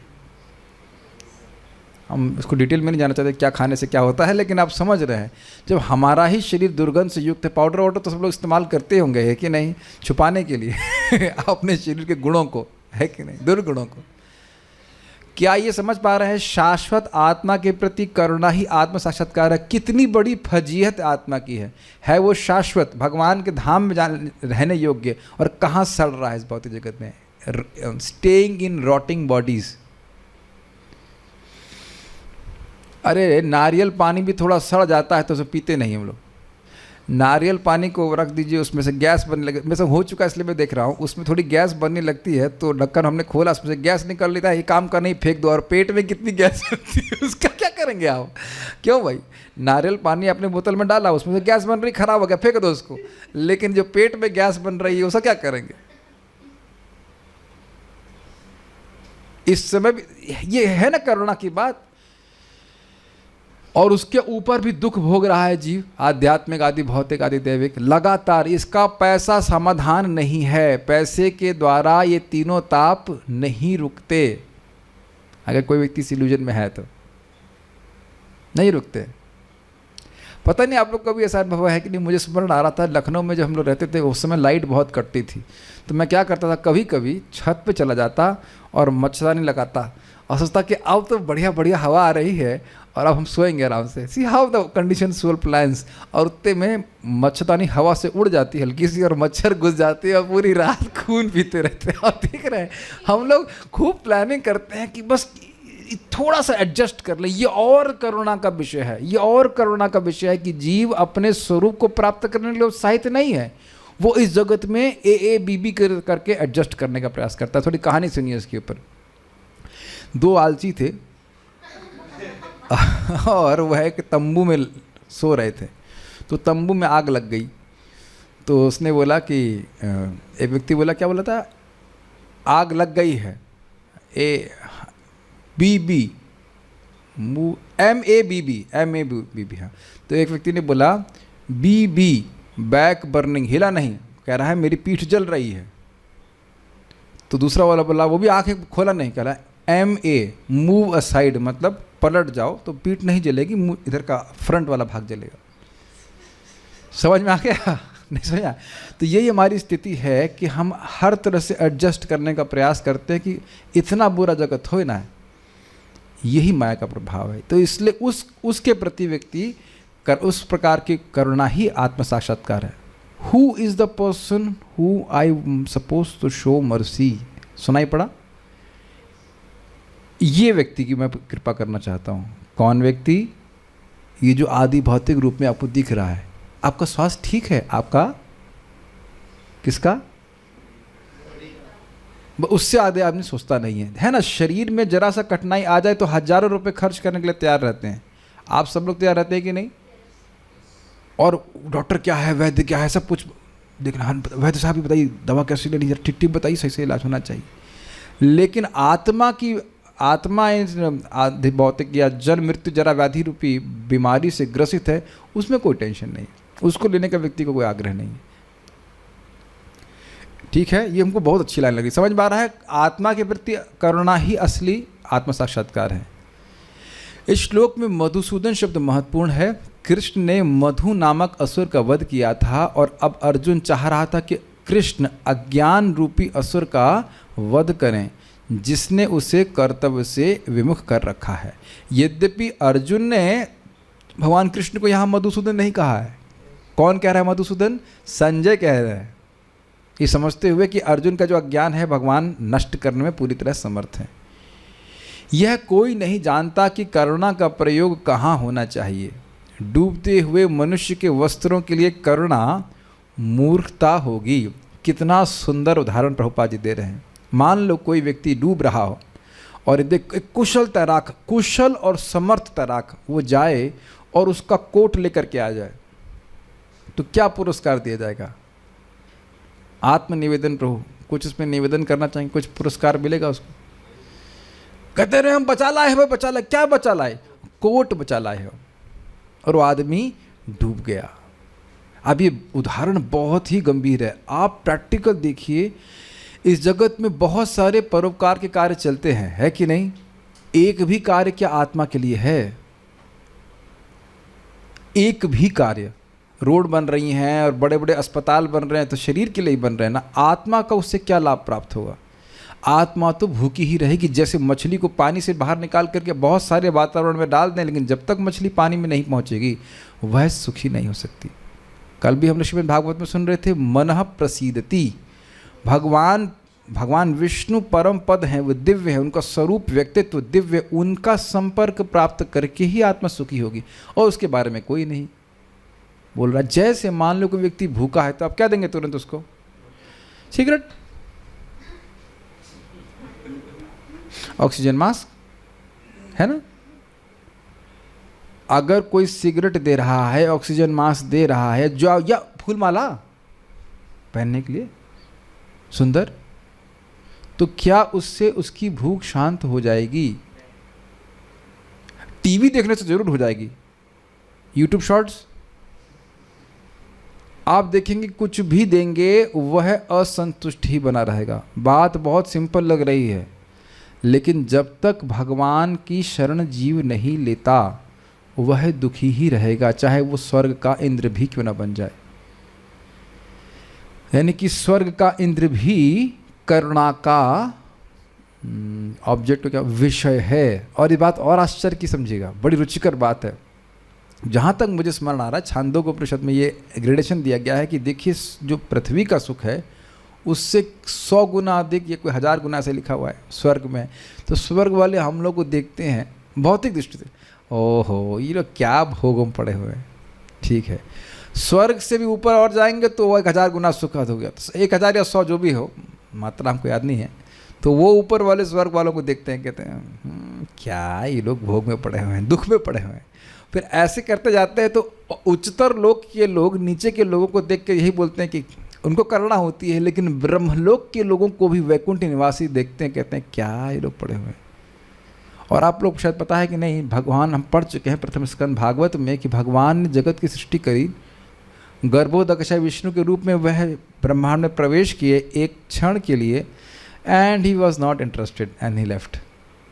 हम इसको डिटेल में नहीं जानना चाहते क्या खाने से क्या होता है, लेकिन आप समझ रहे हैं जब हमारा ही शरीर दुर्गंध से युक्त है। पाउडर वाउडर तो सब लोग इस्तेमाल करते होंगे, है कि नहीं, छुपाने के लिए अपने शरीर के गुणों को, है कि नहीं, दुर्गुणों को। क्या ये समझ पा रहे हैं? शाश्वत आत्मा के प्रति करुणा ही आत्म साक्षात्कार है। कितनी बड़ी फजीहत आत्मा की है वो शाश्वत, भगवान के धाम में रहने योग्य, और कहाँ सड़ रहा है इस भौतिक जगत में, स्टेइंग इन रॉटिंग बॉडीज। अरे नारियल पानी भी थोड़ा सड़ जाता है तो उसे पीते नहीं हम लोग। नारियल पानी को रख दीजिए, उसमें से गैस बनने लगे, मेरे से हो चुका है इसलिए मैं देख रहा हूँ, उसमें थोड़ी गैस बनने लगती है तो ढक्कन हमने खोला, उसमें से गैस निकल लेता है, ये काम का नहीं, फेंक दो। और पेट में कितनी गैस होती है उसका क्या करेंगे आप? क्यों भाई, नारियल पानी आपने बोतल में डाला, उसमें से गैस बन रही, खराब हो गया, फेंक दो उसको। लेकिन जो पेट में गैस बन रही है उसका क्या करेंगे? इस समय भी ये है ना करुणा की बात। और उसके ऊपर भी दुख भोग रहा है जीव, आध्यात्मिक आदि भौतिक आदि दैविक, लगातार। इसका पैसा समाधान नहीं है, पैसे के द्वारा ये तीनों ताप नहीं रुकते। अगर कोई व्यक्ति इस इल्यूजन में है तो नहीं रुकते। पता नहीं आप लोग कभी ऐसा अनुभव है कि नहीं? मुझे स्मरण आ रहा था लखनऊ में जब हम लोग रहते थे उस समय लाइट बहुत कटती थी, तो मैं क्या करता था, कभी कभी छत पे चला जाता और मच्छरदानी लगाता और सोचता कि अब तो बढ़िया बढ़िया हवा आ रही है और अब हम सोएंगे आराम से। See how the condition soul plans. और उतने में मच्छरदानी हवा से उड़ जाती है हल्की सी और मच्छर घुस जाते हैं और पूरी रात खून पीते रहते हैं। और देख रहे हैं हम लोग खूब प्लानिंग करते हैं कि बस थोड़ा सा एडजस्ट कर ले। ये और करुणा का विषय है, ये और करुणा का विषय है कि जीव अपने स्वरूप को प्राप्त करने के लिए उत्साहित नहीं है, वो इस जगत में ए बी बी करके एडजस्ट करने का प्रयास करता है। थोड़ी कहानी सुनिए इसके ऊपर। दो आलसी थे और वह एक तंबू में सो रहे थे, तो तंबू में आग लग गई। तो उसने बोला कि एक व्यक्ति बोला, क्या बोला था, आग लग गई है, MABB हाँ। तो एक व्यक्ति ने बोला BB बैक बर्निंग, हिला नहीं, कह रहा है मेरी पीठ जल रही है। तो दूसरा वाला बोला, वो भी आंखें खोला नहीं, कह रहा है MA मूव असाइड, मतलब पलट जाओ तो पीठ नहीं जलेगी, इधर का फ्रंट वाला भाग जलेगा। समझ में आ गया? नहीं समझा? तो यही हमारी स्थिति है कि हम हर तरह से एडजस्ट करने का प्रयास करते हैं कि इतना बुरा जगत हो ना है। यही माया का प्रभाव है। तो इसलिए उसके प्रति व्यक्ति उस प्रकार की करुणा ही आत्म साक्षात्कार है। Who is the person who I am suppose to show mercy? सुनाई पड़ा? ये व्यक्ति की मैं कृपा करना चाहता हूँ। कौन व्यक्ति? ये जो आदि भौतिक रूप में आपको दिख रहा है। आपका स्वास्थ्य ठीक है? आपका किसका? उससे आगे आदमी सोचता नहीं है ना? शरीर में जरा सा कठिनाई आ जाए तो हजारों रुपए खर्च करने के लिए तैयार रहते हैं। आप सब लोग तैयार रहते हैं कि नहीं? और डॉक्टर क्या है, वैद्य क्या है, सब कुछ देखना, वैद्य साहब भी बताइए दवा कैसी लेनी, ठीक ठीक बताइए, सही से इलाज होना चाहिए। लेकिन आत्मा भौतिक या जन्म मृत्यु जरा व्याधि रूपी बीमारी से ग्रसित है, उसमें कोई टेंशन नहीं, उसको लेने का व्यक्ति को कोई आग्रह नहीं। ठीक है, ये हमको बहुत अच्छी लाइन लगी। समझ में आ रहा है? आत्मा के प्रति करुणा ही असली आत्म साक्षात्कार है। इस श्लोक में मधुसूदन शब्द महत्वपूर्ण है। कृष्ण ने मधु नामक असुर का वध किया था और अब अर्जुन चाह रहा था कि कृष्ण अज्ञान रूपी असुर का वध करें जिसने उसे कर्तव्य से विमुख कर रखा है। यद्यपि अर्जुन ने भगवान कृष्ण को यहाँ मधुसूदन नहीं कहा है। कौन कह रहा है मधुसूदन? संजय कह रहा है, ये समझते हुए कि अर्जुन का जो अज्ञान है भगवान नष्ट करने में पूरी तरह समर्थ है। यह कोई नहीं जानता कि करुणा का प्रयोग कहाँ होना चाहिए। डूबते हुए मनुष्य के वस्त्रों के लिए करुणा मूर्खता होगी। कितना सुंदर उदाहरण प्रभुपाद जी दे रहे हैं। मान लो कोई व्यक्ति डूब रहा हो और देख एक कुशल तैराक, कुशल और समर्थ तैराक वो जाए और उसका कोट लेकर के आ जाए, तो क्या पुरस्कार दिया जाएगा? आत्मनिवेदन प्रभु, कुछ इसमें निवेदन करना चाहिए, कुछ पुरस्कार मिलेगा उसको। कहते रहे हम बचा लाए भाई, बचा लाए। क्या बचा लाए? कोट बचा लाए हो। और वो आदमी डूब गया। अब ये उदाहरण बहुत ही गंभीर है, आप प्रैक्टिकल देखिए। इस जगत में बहुत सारे परोपकार के कार्य चलते हैं, है कि नहीं? एक भी कार्य क्या आत्मा के लिए है? एक भी कार्य, रोड बन रही हैं और बड़े बड़े अस्पताल बन रहे हैं तो शरीर के लिए ही बन रहे हैं ना। आत्मा का उससे क्या लाभ प्राप्त होगा? आत्मा तो भूखी ही रहेगी। जैसे मछली को पानी से बाहर निकाल करके बहुत सारे वातावरण में डाल दें, लेकिन जब तक मछली पानी में नहीं पहुंचेगी वह सुखी नहीं हो सकती। कल भी हम लोग श्रीमद् भागवत में सुन रहे थे, मनः प्रसीदति। भगवान विष्णु परम पद हैं, वो दिव्य है, उनका स्वरूप व्यक्तित्व दिव्य, उनका संपर्क प्राप्त करके ही आत्मा सुखी होगी, और उसके बारे में कोई नहीं बोल रहा। जैसे मान लो कोई व्यक्ति भूखा है तो आप क्या देंगे तुरंत उसको? सिगरेट, ऑक्सीजन मास्क, है ना? अगर कोई सिगरेट दे रहा है, ऑक्सीजन मास्क दे रहा है, जो या फूल माला पहनने के लिए सुंदर, तो क्या उससे उसकी भूख शांत हो जाएगी? टीवी देखने से जरूर हो जाएगी। यूट्यूब शॉर्ट्स आप देखेंगे, कुछ भी देंगे वह असंतुष्ट ही बना रहेगा। बात बहुत सिंपल लग रही है, लेकिन जब तक भगवान की शरण जीव नहीं लेता वह दुखी ही रहेगा, चाहे वो स्वर्ग का इंद्र भी क्यों ना बन जाए। यानी कि स्वर्ग का इंद्र भी करुणा का ऑब्जेक्ट क्या विषय है। और ये बात और आश्चर्य की समझिएगा, बड़ी रुचिकर बात है। जहाँ तक मुझे स्मरण आ रहा है, छांदोग्य उपनिषद में ये ग्रेडेशन दिया गया है कि देखिए जो पृथ्वी का सुख है उससे 100 गुना अधिक, ये कोई 1000 गुना से लिखा हुआ है स्वर्ग में। तो स्वर्ग वाले हम लोग को देखते हैं भौतिक दृष्टि से, ओहो ये लोग क्या भोगों में पड़े हुए हैं। ठीक है, स्वर्ग से भी ऊपर और जाएंगे तो वो 1000 गुना सुखद हो गया। तो 1000 या 100 जो भी हो, मात्रा हमको याद नहीं है, तो वो ऊपर वाले स्वर्ग वालों को देखते हैं, कहते हैं क्या ये लोग भोग में पड़े हुए हैं, दुख में पड़े हुए हैं। फिर ऐसे करते जाते हैं तो उच्चतर लोक के लोग नीचे के लोगों को देख के यही बोलते हैं कि उनको करुणा होती है, लेकिन ब्रह्मलोक के लोगों को भी वैकुंठ निवासी देखते हैं, कहते हैं क्या ये लोग पड़े हुए हैं। और आप लोग शायद पता है कि नहीं, भगवान हम पढ़ चुके हैं प्रथम स्कंद भागवत में कि भगवान ने जगत की सृष्टि करी, गर्भोदकशय विष्णु के रूप में वह ब्रह्मांड में प्रवेश किए एक क्षण के लिए, and he was not interested and he left.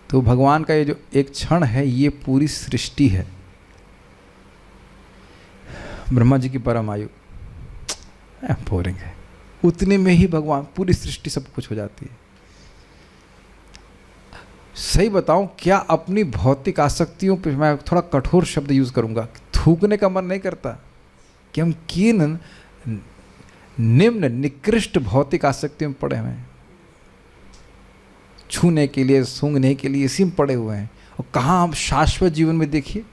तो भगवान का ये जो एक क्षण है ये पूरी सृष्टि है। ब्रह्मा जी की परम आयु बोरिंग है, उतने में ही भगवान पूरी सृष्टि सब कुछ हो जाती है। सही बताऊं, क्या अपनी भौतिक आसक्तियों पे मैं थोड़ा कठोर शब्द यूज करूंगा, थूकने का मन नहीं करता कि हम किन निम्न निकृष्ट भौतिक आसक्तियों में पड़े हुए हैं, छूने के लिए सूंघने के लिए इसी में पड़े हुए हैं। और कहाँ हम शाश्वत जीवन में देखिए।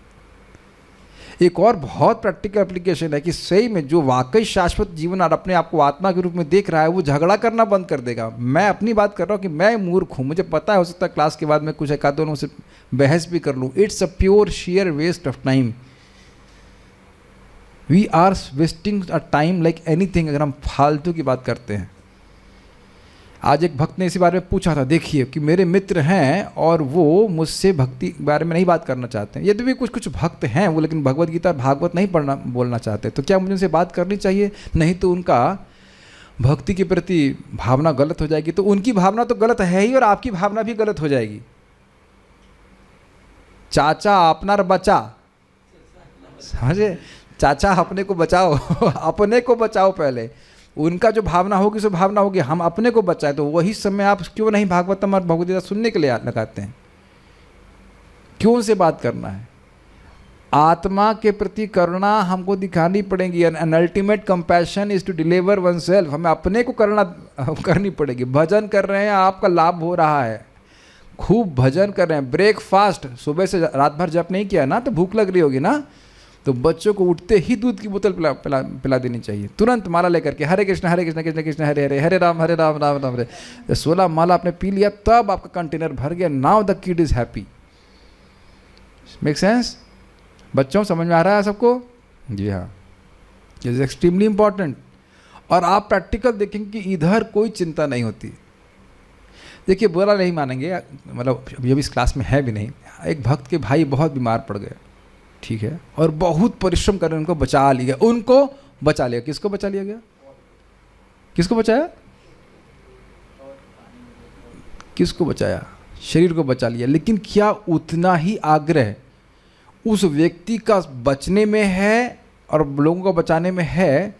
एक और बहुत प्रैक्टिकल एप्लीकेशन है कि सही में जो वाकई शाश्वत जीवन और अपने आप को आत्मा के रूप में देख रहा है वो झगड़ा करना बंद कर देगा। मैं अपनी बात कर रहा हूँ कि मैं मूर्ख हूँ, मुझे पता है हो सकता है क्लास के बाद मैं कुछ एक दोनों से बहस भी कर लूँ। It's a pure sheer waste of time. We are wasting a time like anything अगर हम फालतू की बात करते हैं। आज एक भक्त ने इसी बारे में पूछा था, देखिए कि मेरे मित्र हैं और वो मुझसे भक्ति के बारे में नहीं बात करना चाहते हैं, यदि भी कुछ कुछ भक्त हैं वो, लेकिन भगवत गीता भागवत नहीं बोलना चाहते, तो क्या मुझे उनसे बात करनी चाहिए? नहीं तो उनका भक्ति के प्रति भावना गलत हो जाएगी। तो उनकी भावना तो गलत है ही और आपकी भावना भी गलत हो जाएगी। चाचा अपना बचा, समझे? चाचा अपने को बचाओ अपने को बचाओ पहले। उनका जो भावना होगी सो भावना होगी, हम अपने को बचाए। तो वही समय आप क्यों नहीं भागवतम और भगवद्गीता सुनने के लिए लगाते हैं? क्यों उनसे बात करना है? आत्मा के प्रति करुणा हमको दिखानी पड़ेगी। An ultimate compassion is to deliver one self. हमें अपने को करुणा करनी पड़ेगी। भजन कर रहे हैं, आपका लाभ हो रहा है, खूब भजन कर रहे हैं, ब्रेकफास्ट सुबह से रात भर जप नहीं किया ना, तो भूख लग रही होगी ना, तो बच्चों को उठते ही दूध की बोतल पिला देनी चाहिए, तुरंत माला लेकर के, हरे कृष्ण कृष्ण कृष्ण हरे हरे, हरे राम राम राम हरे। 16 माला आपने पी लिया तब आपका कंटेनर भर गया, now the kid is happy. Make sense? बच्चों समझ में आ रहा है सबको? जी हाँ, इट इज एक्सट्रीमली इंपॉर्टेंट। और आप प्रैक्टिकल देखेंगे कि इधर कोई चिंता नहीं होती। देखिए बुरा नहीं मानेंगे, मतलब ये भी इस क्लास में है भी नहीं, एक भक्त के भाई बहुत बीमार पड़ गए, ठीक है, और बहुत परिश्रम कर उनको बचा लिया, उनको बचा लिया। किसको बचा लिया गया? किसको बचाया? किसको बचाया? शरीर को बचा लिया। लेकिन क्या उतना ही आग्रह उस व्यक्ति का बचने में है और लोगों को बचाने में है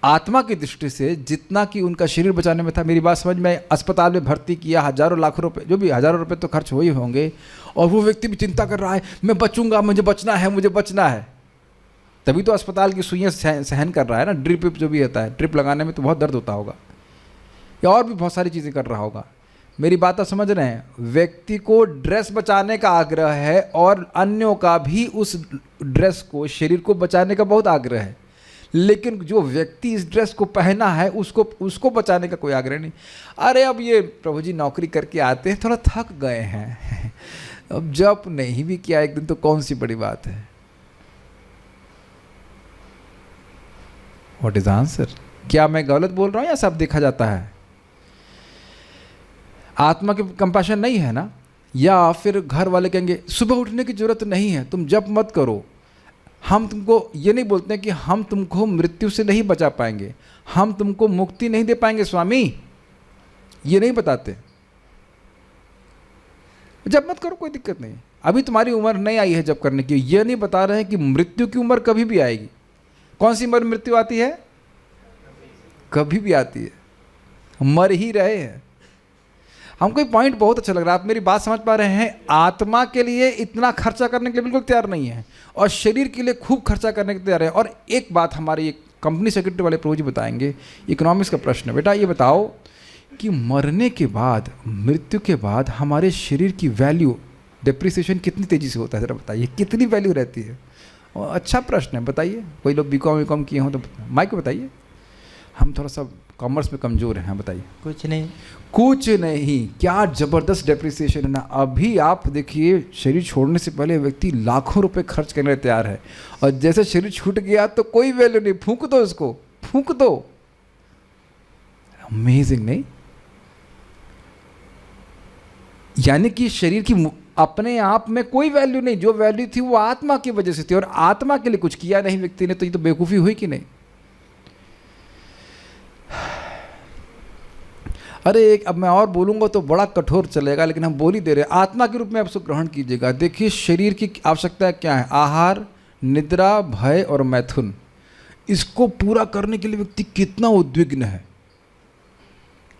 आत्मा की दृष्टि से जितना कि उनका शरीर बचाने में था? मेरी बात समझ में? अस्पताल में भर्ती किया, हजारों लाखों रुपए, जो भी हजारों रुपए तो खर्च हो ही होंगे, और वो व्यक्ति भी चिंता कर रहा है मैं बचूंगा, मुझे बचना है, मुझे बचना है। तभी तो अस्पताल की सुइयां सहन कर रहा है ना। ड्रिप जो भी होता है, ड्रिप लगाने में तो बहुत दर्द होता होगा, या और भी बहुत सारी चीज़ें कर रहा होगा। मेरी बात आप समझ रहे हैं? व्यक्ति को ड्रेस बचाने का आग्रह है और अन्यों का भी उस ड्रेस को, शरीर को बचाने का बहुत आग्रह है, लेकिन जो व्यक्ति इस ड्रेस को पहना है उसको बचाने का कोई आग्रह नहीं। अरे अब ये प्रभु जी नौकरी करके आते हैं, थोड़ा थक गए हैं, अब जब नहीं भी किया एक दिन तो कौन सी बड़ी बात है। What is answer? क्या मैं गलत बोल रहा हूं या सब देखा जाता है? आत्मा की कंपैशन नहीं है ना? या फिर घर वाले कहेंगे सुबह उठने की जरूरत नहीं है, तुम जप मत करो। हम तुमको ये नहीं बोलते हैं कि हम तुमको मृत्यु से नहीं बचा पाएंगे, हम तुमको मुक्ति नहीं दे पाएंगे स्वामी, ये नहीं बताते। जब मत करो, कोई दिक्कत नहीं, अभी तुम्हारी उम्र नहीं आई है जब करने की। ये नहीं बता रहे हैं कि मृत्यु की उम्र कभी भी आएगी। कौन सी उम्र मृत्यु आती है? कभी भी आती है, मर ही रहे हैं। हमको ये पॉइंट बहुत अच्छा लग रहा है, आप मेरी बात समझ पा रहे हैं? आत्मा के लिए इतना खर्चा करने के लिए बिल्कुल तैयार नहीं है, और शरीर के लिए खूब खर्चा करने के लिए तैयार है। और एक बात हमारे कंपनी सेक्रेटरी वाले प्रभु जी बताएंगे, इकोनॉमिक्स का प्रश्न है। बेटा ये बताओ कि मरने के बाद, मृत्यु के बाद हमारे शरीर की वैल्यू, डिप्रिसिएशन कितनी तेज़ी से होता है? ज़रा बताइए, कितनी वैल्यू रहती है? और अच्छा प्रश्न है, बताइए। कोई लोग बीकॉम किए हों तो माइक को बताइए। हम थोड़ा सा कॉमर्स में कमज़ोर हैं, बताइए। कुछ नहीं, कुछ नहीं। क्या ज़बरदस्त डेप्रिसिएशन है ना। अभी आप देखिए, शरीर छोड़ने से पहले व्यक्ति लाखों रुपए खर्च करने तैयार है, और जैसे शरीर छूट गया तो कोई वैल्यू नहीं, फूंक दो इसको, फूंक दो। अमेजिंग नहीं? यानी कि शरीर की अपने आप में कोई वैल्यू नहीं, जो वैल्यू थी वो आत्मा की वजह से थी, और आत्मा के लिए कुछ किया नहीं व्यक्ति ने, तो ये तो बेवकूफ़ी हुई कि नहीं? अरे एक, अब मैं और बोलूँगा तो बड़ा कठोर चलेगा, लेकिन हम बोल ही दे रहे हैं, आत्मा के रूप में आप उसको ग्रहण कीजिएगा। देखिए शरीर की आवश्यकता क्या है? आहार, निद्रा, भय और मैथुन। इसको पूरा करने के लिए व्यक्ति कितना उद्विग्न है,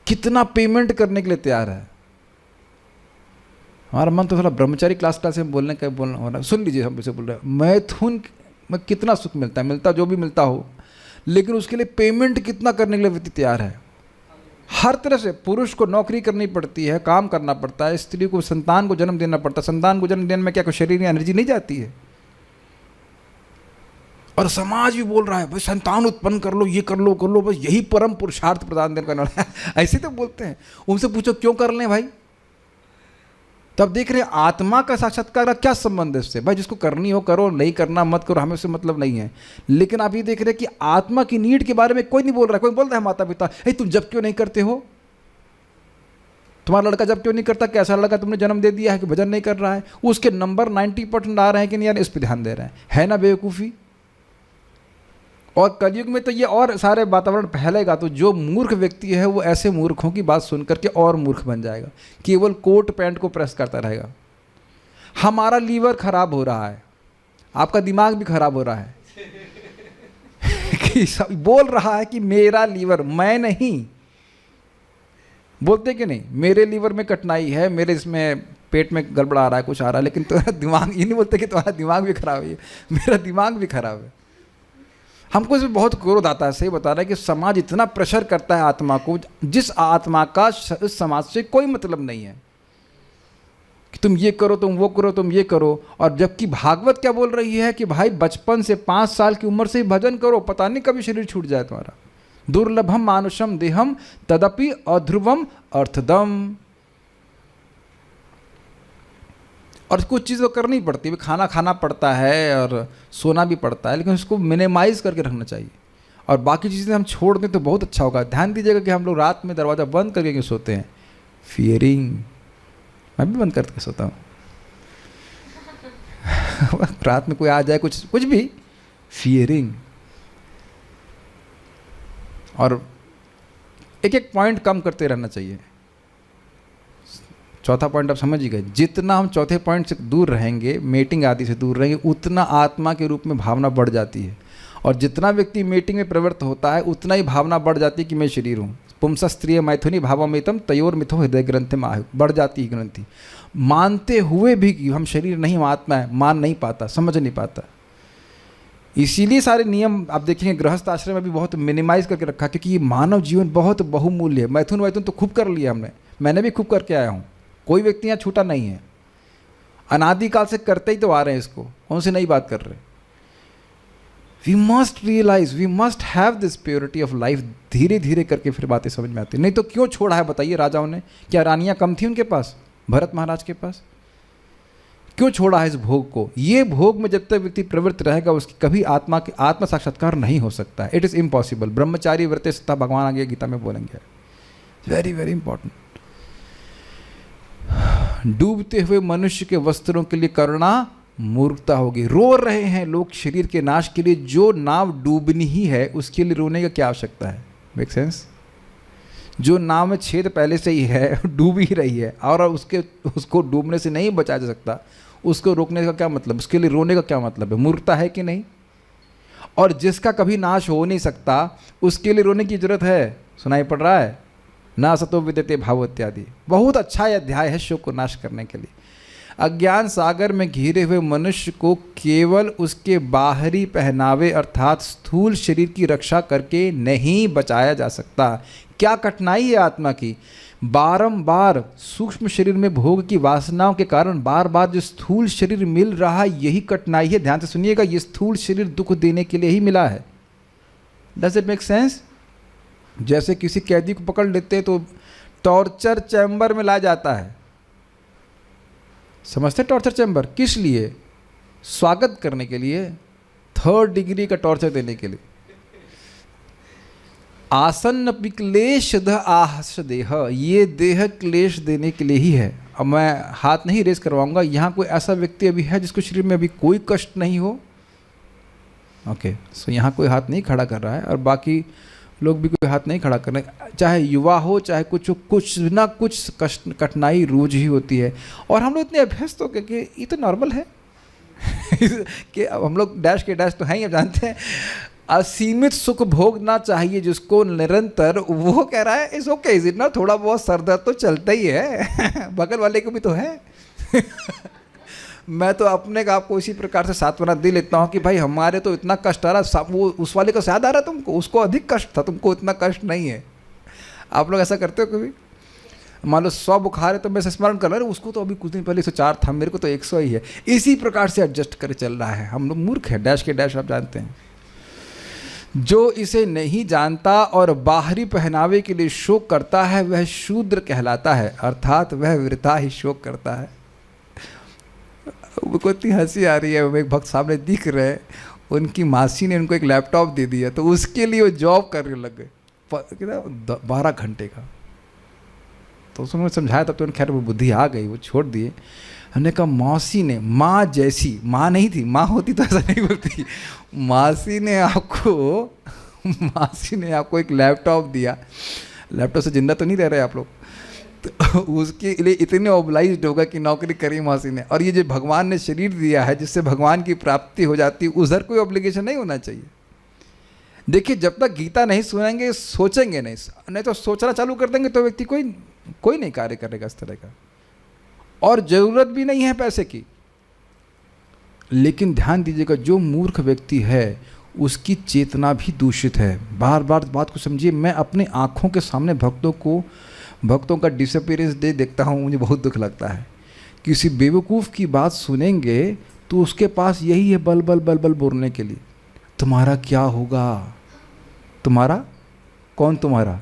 कितना पेमेंट करने के लिए तैयार है। हमारा मन तो थोड़ा ब्रह्मचारी क्लास में बोलने का बोलना हो रहा है। सुन लीजिए, हम इसे बोल रहे हैं, मैथुन में कितना सुख मिलता है, मिलता जो भी मिलता हो, लेकिन उसके लिए पेमेंट कितना करने के लिए व्यक्ति तैयार है। हर तरह से पुरुष को नौकरी करनी पड़ती है, काम करना पड़ता है, स्त्री को संतान को जन्म देना पड़ता है। संतान को जन्म देने में क्या कोई शरीर में एनर्जी नहीं जाती है? और समाज भी बोल रहा है भाई संतान उत्पन्न कर लो, ये कर लो, बस यही परम पुरुषार्थ प्रदान करने वाला है। ऐसे तो बोलते हैं। उनसे पूछो क्यों कर लें भाई? तब देख रहे हैं आत्मा का साक्षात्कार का क्या संबंध है इससे? भाई जिसको करनी हो करो, नहीं करना मत करो, हमें उससे मतलब नहीं है। लेकिन आप ये देख रहे हैं कि आत्मा की नीड के बारे में कोई नहीं बोल रहा है। कोई बोल रहा है माता पिता, तुम जब क्यों नहीं करते हो? तुम्हारा लड़का जब क्यों नहीं करता? कैसा लड़का तुमने जन्म दे दिया है कि भजन नहीं कर रहा है? उसके नंबर 90% आ रहे हैं कि नहीं यार, इस पर ध्यान दे रहे हैं। है ना बेवकूफ़ी? और कलयुग में तो ये और सारे वातावरण फैलेगा, तो जो मूर्ख व्यक्ति है वो ऐसे मूर्खों की बात सुन करके और मूर्ख बन जाएगा, केवल कोट पैंट को प्रेस करता रहेगा। हमारा लीवर खराब हो रहा है, आपका दिमाग भी खराब हो रहा है कि सब बोल रहा है कि मेरा लीवर, मैं नहीं बोलते कि नहीं, मेरे लीवर में कठिनाई है, मेरे इसमें पेट में गड़बड़ा आ रहा है, कुछ आ रहा है, लेकिन तुम्हारा दिमाग, ये नहीं बोलते कि तुम्हारा दिमाग भी खराब है, मेरा दिमाग भी खराब है। हमको इसमें बहुत क्रोध आता है। सही बता रहा है कि समाज इतना प्रेशर करता है आत्मा को, जिस आत्मा का इस समाज से कोई मतलब नहीं है, कि तुम ये करो, तुम वो करो, तुम ये करो। और जबकि भागवत क्या बोल रही है कि भाई बचपन से 5 साल की उम्र से ही भजन करो, पता नहीं कभी शरीर छूट जाए तुम्हारा। दुर्लभम मानुषम देहम तदपि अध्रुवम अर्थदम। और कुछ चीज़ तो करनी पड़ती है, खाना खाना पड़ता है और सोना भी पड़ता है, लेकिन उसको मिनिमाइज करके रखना चाहिए। और बाकी चीज़ें हम छोड़ दें तो बहुत अच्छा होगा। ध्यान दीजिएगा कि हम लोग रात में दरवाज़ा बंद करके क्यों सोते हैं? फियरिंग। मैं भी बंद करके सोता हूँ रात में कोई आ जाए, कुछ भी, फियरिंग। और एक एक पॉइंट कम करते रहना चाहिए। चौथा पॉइंट आप समझ ही गए, जितना हम चौथे पॉइंट से दूर रहेंगे, मेटिंग आदि से दूर रहेंगे, उतना आत्मा के रूप में भावना बढ़ जाती है। और जितना व्यक्ति मीटिंग में प्रवृत्त होता है, उतना ही भावना बढ़ जाती है कि मैं शरीर हूँ। पुंस स्त्रिय मैथुनी भावमितम तयोर मिथो हृदय ग्रंथि में आयु। बढ़ जाती है ग्रंथि, मानते हुए भी कि हम शरीर नहीं, हम आत्मा है, मान नहीं पाता, समझ नहीं पाता। इसीलिए सारे नियम आप देखेंगे गृहस्थ आश्रम में भी बहुत मिनिमाइज करके रखा, क्योंकि ये मानव जीवन बहुत बहुमूल्य है। मैथुन तो खूब कर लिया हमने, मैंने भी खूब करके आया हूँ, कोई व्यक्ति यहाँ छूटा नहीं है। अनादिकाल से करते ही तो आ रहे हैं इसको, उनसे नई बात कर रहे। We must realize, we must have this purity of life. धीरे धीरे करके फिर बातें समझ में आती। नहीं तो क्यों छोड़ा है बताइए राजाओं ने? क्या रानियां कम थी उनके पास, भरत महाराज के पास? क्यों छोड़ा है इस भोग को? ये भोग में जब तक व्यक्ति प्रवृत्त रहेगा, उसकी कभी आत्म साक्षात्कार नहीं हो सकता। It is impossible. ब्रह्मचारी व्रते सत्ता, भगवान आगे गीता में बोलेंगे, वेरी वेरी इंपॉर्टेंट। डूबते हुए मनुष्य के वस्त्रों के लिए करुणा मूर्खता होगी। रो रहे हैं लोग शरीर के नाश के लिए, जो नाव डूबनी ही है उसके लिए रोने का क्या आवश्यकता है? Make sense? जो नाव में छेद पहले से ही है, डूब ही रही है, और उसको डूबने से नहीं बचाया जा सकता, उसको रोकने का क्या मतलब? उसके लिए रोने का क्या मतलब है? मूर्खता है कि नहीं? और जिसका कभी नाश हो नहीं सकता, उसके लिए रोने की जरूरत है? सुनाई पड़ रहा है? ना सतो विद्यते भाव इत्यादि। बहुत अच्छा अध्याय है शोक को नाश करने के लिए। अज्ञान सागर में घिरे हुए मनुष्य को केवल उसके बाहरी पहनावे अर्थात स्थूल शरीर की रक्षा करके नहीं बचाया जा सकता। क्या कठिनाई है आत्मा की? बारंबार सूक्ष्म शरीर में भोग की वासनाओं के कारण बार बार जो स्थूल शरीर मिल रहा है, यही कठिनाई है। ध्यान से सुनिएगा, ये स्थूल शरीर दुख देने के लिए ही मिला है। Does it make sense? जैसे किसी कैदी को पकड़ लेते हैं तो टॉर्चर चैम्बर में लाया जाता है। समझते? टॉर्चर चैम्बर किस लिए? स्वागत करने के लिए, 3rd डिग्री का टॉर्चर देने के लिए। आसन्न क्लेश आहस देह, ये देह क्लेश देने के लिए ही है। अब मैं हाथ नहीं रेस करवाऊंगा। यहाँ कोई ऐसा व्यक्ति अभी है जिसको शरीर में अभी कोई कष्ट नहीं हो? ओके, सो यहाँ कोई हाथ नहीं खड़ा कर रहा है, और बाकी लोग भी कोई हाथ नहीं खड़ा कर रहे। चाहे युवा हो, चाहे कुछ ना कुछ कष्ट कठिनाई रोज ही होती है। और हम लोग इतने अभ्यस्त हो गए कि ये तो नॉर्मल है कि अब हम लोग डैश के डैश तो हैं ही, अब जानते हैं। असीमित सुख भोगना चाहिए जिसको निरंतर, वो कह रहा है इस ओके, इज इट ना, थोड़ा बहुत सर दर्द तो चलता ही है बगल वाले को भी तो है मैं तो अपने का आपको इसी प्रकार से सांत्वना दे लेता हूँ कि भाई हमारे तो इतना कष्ट आ रहा, वो उस वाले को शायद आ रहा तुमको, उसको अधिक कष्ट था, तुमको इतना कष्ट नहीं है। आप लोग ऐसा करते हो कभी? मान लो 100 बुखार है तो मैं स्मरण कर रहा हूँ, उसको तो अभी कुछ दिन पहले 104 था, मेरे को तो 100 ही है। इसी प्रकार से एडजस्ट कर चल रहा है। हम लोग मूर्ख है, डैश के डैश आप जानते हैं। जो इसे नहीं जानता और बाहरी पहनावे के लिए शोक करता है, वह शूद्र कहलाता है, अर्थात वह वृथा ही शोक करता है। उनको इतनी हंसी आ रही है, वो एक भक्त सामने दिख रहे हैं, उनकी मासी ने उनको एक लैपटॉप दे दिया, तो उसके लिए वो जॉब करने लग गए 12 घंटे का। तो उसने समझाया, तब तो उन्हें खैर वो बुद्धि आ गई, वो छोड़ दिए। हमने कहा मौसी ने, माँ जैसी, माँ नहीं थी, माँ होती तो ऐसा नहीं बोलती, मासी ने आपको एक लैपटॉप दिया। लैपटॉप से जिंदा तो नहीं रह रहे आप लोग, तो उसके लिए इतने ऑब्लाइज्ड होगा कि नौकरी करी मासी ने। और ये जो भगवान ने शरीर दिया है जिससे भगवान की प्राप्ति हो जाती है, उधर कोई ऑब्लिगेशन नहीं होना चाहिए। देखिए, जब तक गीता नहीं सुनेंगे, सोचेंगे नहीं तो सोचना चालू कर देंगे तो व्यक्ति कोई नहीं कार्य करेगा इस तरह का। और ज़रूरत भी नहीं है पैसे की। लेकिन ध्यान दीजिएगा, जो मूर्ख व्यक्ति है उसकी चेतना भी दूषित है। बार बार बात को समझिए। मैं अपने आँखों के सामने भक्तों का डिसअपीयरेंस डे देखता हूँ, मुझे बहुत दुख लगता है किसी बेवकूफ़ की बात सुनेंगे तो उसके पास यही है बल बल बल बल बोलने के लिए। तुम्हारा क्या होगा, तुम्हारा तुम्हारा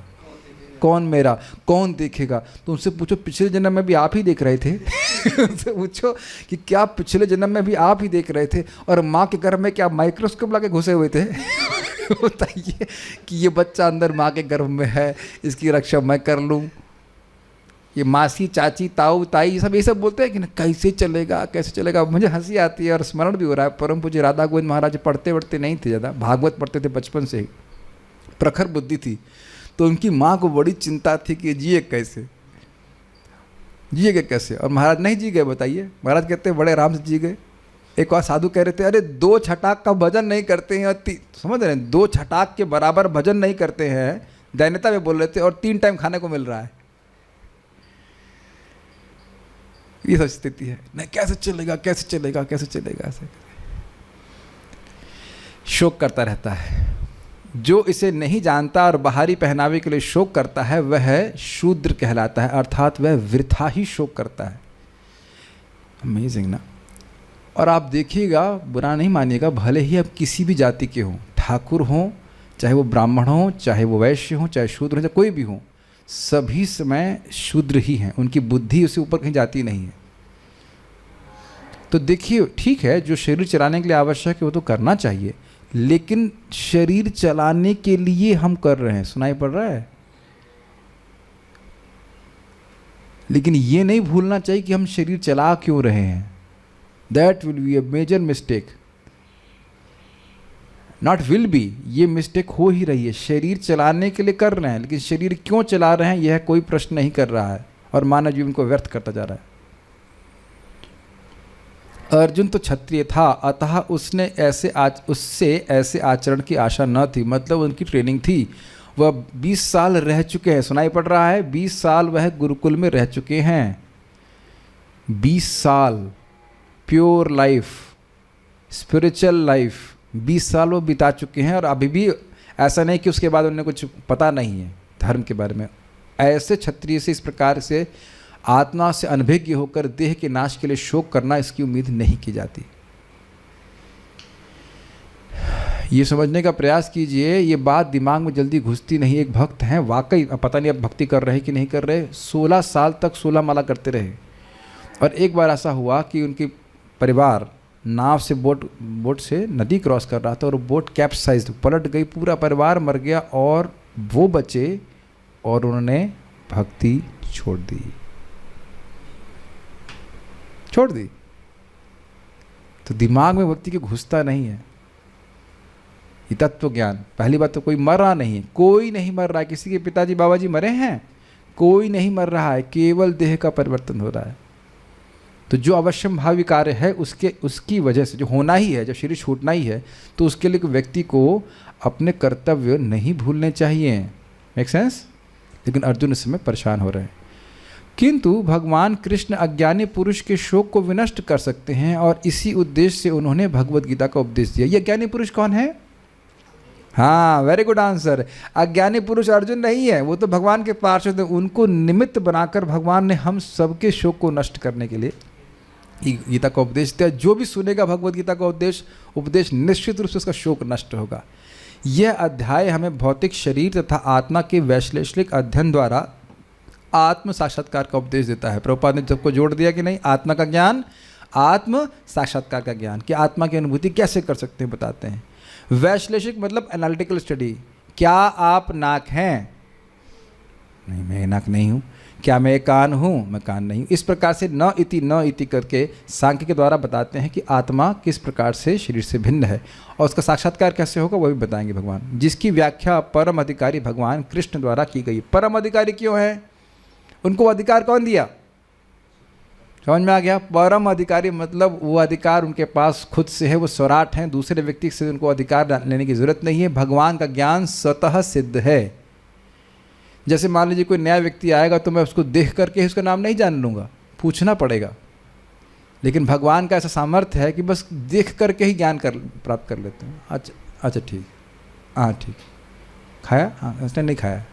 कौन मेरा, कौन देखेगा। तो उनसे पूछो पिछले जन्म में भी आप ही देख रहे थे उनसे पूछो कि क्या पिछले जन्म में भी आप ही देख रहे थे, और माँ के गर्भ में क्या माइक्रोस्कोप लगा के घुसे हुए थे बताइए कि ये बच्चा अंदर माँ के गर्भ में है, इसकी रक्षा मैं कर लूँ। ये मासी, चाची, ताऊ, ताई, सब ये सब बोलते हैं कि ना कैसे चलेगा कैसे चलेगा। मुझे हंसी आती है और स्मरण भी हो रहा है, परम पूज्य राधा गोविंद महाराज पढ़ते वढ़ते नहीं थे ज़्यादा, भागवत पढ़ते थे बचपन से ही, प्रखर बुद्धि थी। तो उनकी माँ को बड़ी चिंता थी कि जिए कैसे, जिएगा कैसे, और महाराज नहीं जी गए। बताइए, महाराज कहते हैं बड़े आराम से जी गए। एक और साधु कह रहे थे अरे 2 छटाक का भजन नहीं करते हैं, और समझ रहे हैं 2 छटाक के बराबर भजन नहीं करते हैं, दैन्यता में बोल रहे थे, और 3 टाइम खाने को मिल रहा है। ये सब स्थिति है। नहीं कैसे चलेगा कैसे चलेगा कैसे चलेगा, ऐसे शोक करता रहता है। जो इसे नहीं जानता और बाहरी पहनावे के लिए शोक करता है वह शूद्र कहलाता है, अर्थात वह वृथा ही शोक करता है। अमेजिंग ना। और आप देखिएगा, बुरा नहीं मानिएगा, भले ही आप किसी भी जाति के हों, ठाकुर हों, चाहे वो ब्राह्मण हों, चाहे वो वैश्य हों, चाहे शूद्र हों, चाहे कोई भी हों, सभी समय शूद्र ही हैं। उनकी बुद्धि उससे ऊपर कहीं जाती नहीं है। तो देखिए, ठीक है, जो शरीर चलाने के लिए आवश्यक है वो तो करना चाहिए, लेकिन शरीर चलाने के लिए हम कर रहे हैं, सुनाई पड़ रहा है। लेकिन ये नहीं भूलना चाहिए कि हम शरीर चला क्यों रहे हैं। That will be a major mistake, not will be, ये मिस्टेक हो ही रही है। शरीर चलाने के लिए कर रहे हैं, लेकिन शरीर क्यों चला रहे हैं यह कोई प्रश्न नहीं कर रहा है, और मानव जीवन को व्यर्थ करता जा रहा है। अर्जुन तो क्षत्रिय था, अतः उसने उससे ऐसे आचरण की आशा न थी, मतलब उनकी ट्रेनिंग थी। वह 20 साल रह चुके हैं, सुनाई पड़ रहा है, 20 साल वह गुरुकुल में रह चुके हैं। 20 साल प्योर लाइफ, स्पिरिचुअल लाइफ, 20 साल वो बिता चुके हैं, और अभी भी ऐसा नहीं कि उसके बाद उन्हें कुछ पता नहीं है धर्म के बारे में। ऐसे क्षत्रिय से, इस प्रकार से आत्मा से अनभिज्ञ होकर देह के नाश के लिए शोक करना, इसकी उम्मीद नहीं की जाती। ये समझने का प्रयास कीजिए, ये बात दिमाग में जल्दी घुसती नहीं। एक भक्त हैं, वाकई पता नहीं अब भक्ति कर रहे कि नहीं कर रहे, 16 साल तक 16 माला करते रहे। और एक बार ऐसा हुआ कि उनकी परिवार नाव से बोट से नदी क्रॉस कर रहा था, और बोट कैप्साइज्ड, पलट गई, पूरा परिवार मर गया, और वो बचे, और उन्होंने भक्ति छोड़ दी। तो दिमाग में भक्ति के घुसता नहीं है ये तत्व ज्ञान। पहली बात तो कोई मर रहा नहीं है, कोई नहीं मर रहा है। किसी के पिताजी बाबा जी मरे हैं? कोई नहीं मर रहा है, केवल देह का परिवर्तन हो रहा है। तो जो अवश्यम भावी कार्य है उसकी वजह से जो होना ही है, जब शरीर छूटना ही है, तो उसके लिए व्यक्ति को अपने कर्तव्य नहीं भूलने चाहिए। Make sense? लेकिन अर्जुन इस समय परेशान हो रहे हैं। किंतु भगवान कृष्ण अज्ञानी पुरुष के शोक को विनष्ट कर सकते हैं, और इसी उद्देश्य से उन्होंने भगवत गीता का उपदेश दिया। ये अज्ञानी पुरुष कौन है? हाँ, वेरी गुड आंसर। अज्ञानी पुरुष अर्जुन नहीं है, वो तो भगवान के पार्षद हैं। उनको निमित्त बनाकर भगवान ने हम सबके शोक को नष्ट करने के लिए गीता का उपदेश दिया। जो भी सुनेगा भगवत गीता का उपदेश निश्चित रूप से उसका शोक नष्ट होगा। यह अध्याय हमें भौतिक शरीर तथा आत्मा के वैश्लेषिक अध्ययन द्वारा आत्म साक्षात्कार का उपदेश देता है। प्रभुपाद ने सबको जोड़ दिया कि नहीं, आत्मा का ज्ञान, आत्म साक्षात्कार का ज्ञान, कि आत्मा की अनुभूति कैसे कर सकते हैं बताते हैं। वैश्लेषिक मतलब एनालिटिकल स्टडी। क्या आप नाक हैं? नहीं, मैं नाक नहीं हूँ। क्या मैं कान हूँ? मैं कान नहीं हूँ। इस प्रकार से न इति करके सांख्य के द्वारा बताते हैं कि आत्मा किस प्रकार से शरीर से भिन्न है, और उसका साक्षात्कार कैसे होगा वह भी बताएंगे भगवान, जिसकी व्याख्या परम अधिकारी भगवान कृष्ण द्वारा की गई। परम अधिकारी क्यों है? उनको अधिकार कौन दिया? समझ में आ गया? परम अधिकारी मतलब वो अधिकार उनके पास खुद से है, वो स्वराट हैं, दूसरे व्यक्ति से उनको अधिकार लेने की जरूरत नहीं है। भगवान का ज्ञान स्वतः सिद्ध है। जैसे मान लीजिए कोई नया व्यक्ति आएगा तो मैं उसको देख करके उसका नाम नहीं जान लूँगा, पूछना पड़ेगा। लेकिन भगवान का ऐसा सामर्थ्य है कि बस देख करके ही ज्ञान प्राप्त कर लेते हैं। अच्छा ठीक, हाँ ठीक, खाया? हाँ, उसने नहीं खाया।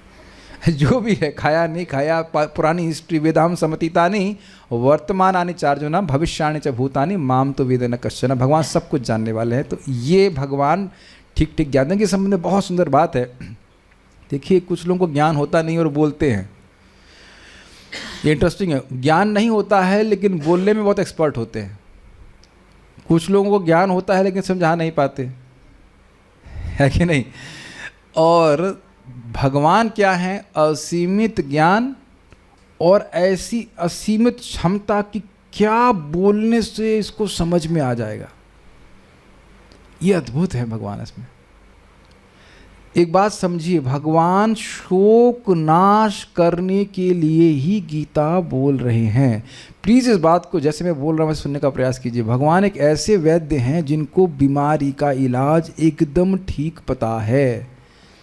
जो भी है, खाया नहीं खाया, पुरानी हिस्ट्री, वेदाम समतीतानि वर्तमानानि चार्जुना भविष्याणि च भूतानि माम तो वेद न कश्चन। भगवान सब कुछ जानने वाले हैं। तो ये भगवान ठीक ठीक ज्ञान के संबंध में बहुत सुंदर बात है। देखिए, कुछ लोगों को ज्ञान होता नहीं और बोलते हैं, ये इंटरेस्टिंग है। ज्ञान नहीं होता है लेकिन बोलने में बहुत एक्सपर्ट होते हैं। कुछ लोगों को ज्ञान होता है लेकिन समझा नहीं पाते, है कि नहीं? और भगवान क्या है? असीमित ज्ञान और ऐसी असीमित क्षमता कि क्या बोलने से इसको समझ में आ जाएगा। ये अद्भुत है भगवान इसमें। एक बात समझिए, भगवान शोक नाश करने के लिए ही गीता बोल रहे हैं। प्लीज़ इस बात को जैसे मैं बोल रहा हूँ सुनने का प्रयास कीजिए। भगवान एक ऐसे वैद्य हैं जिनको बीमारी का इलाज एकदम ठीक पता है।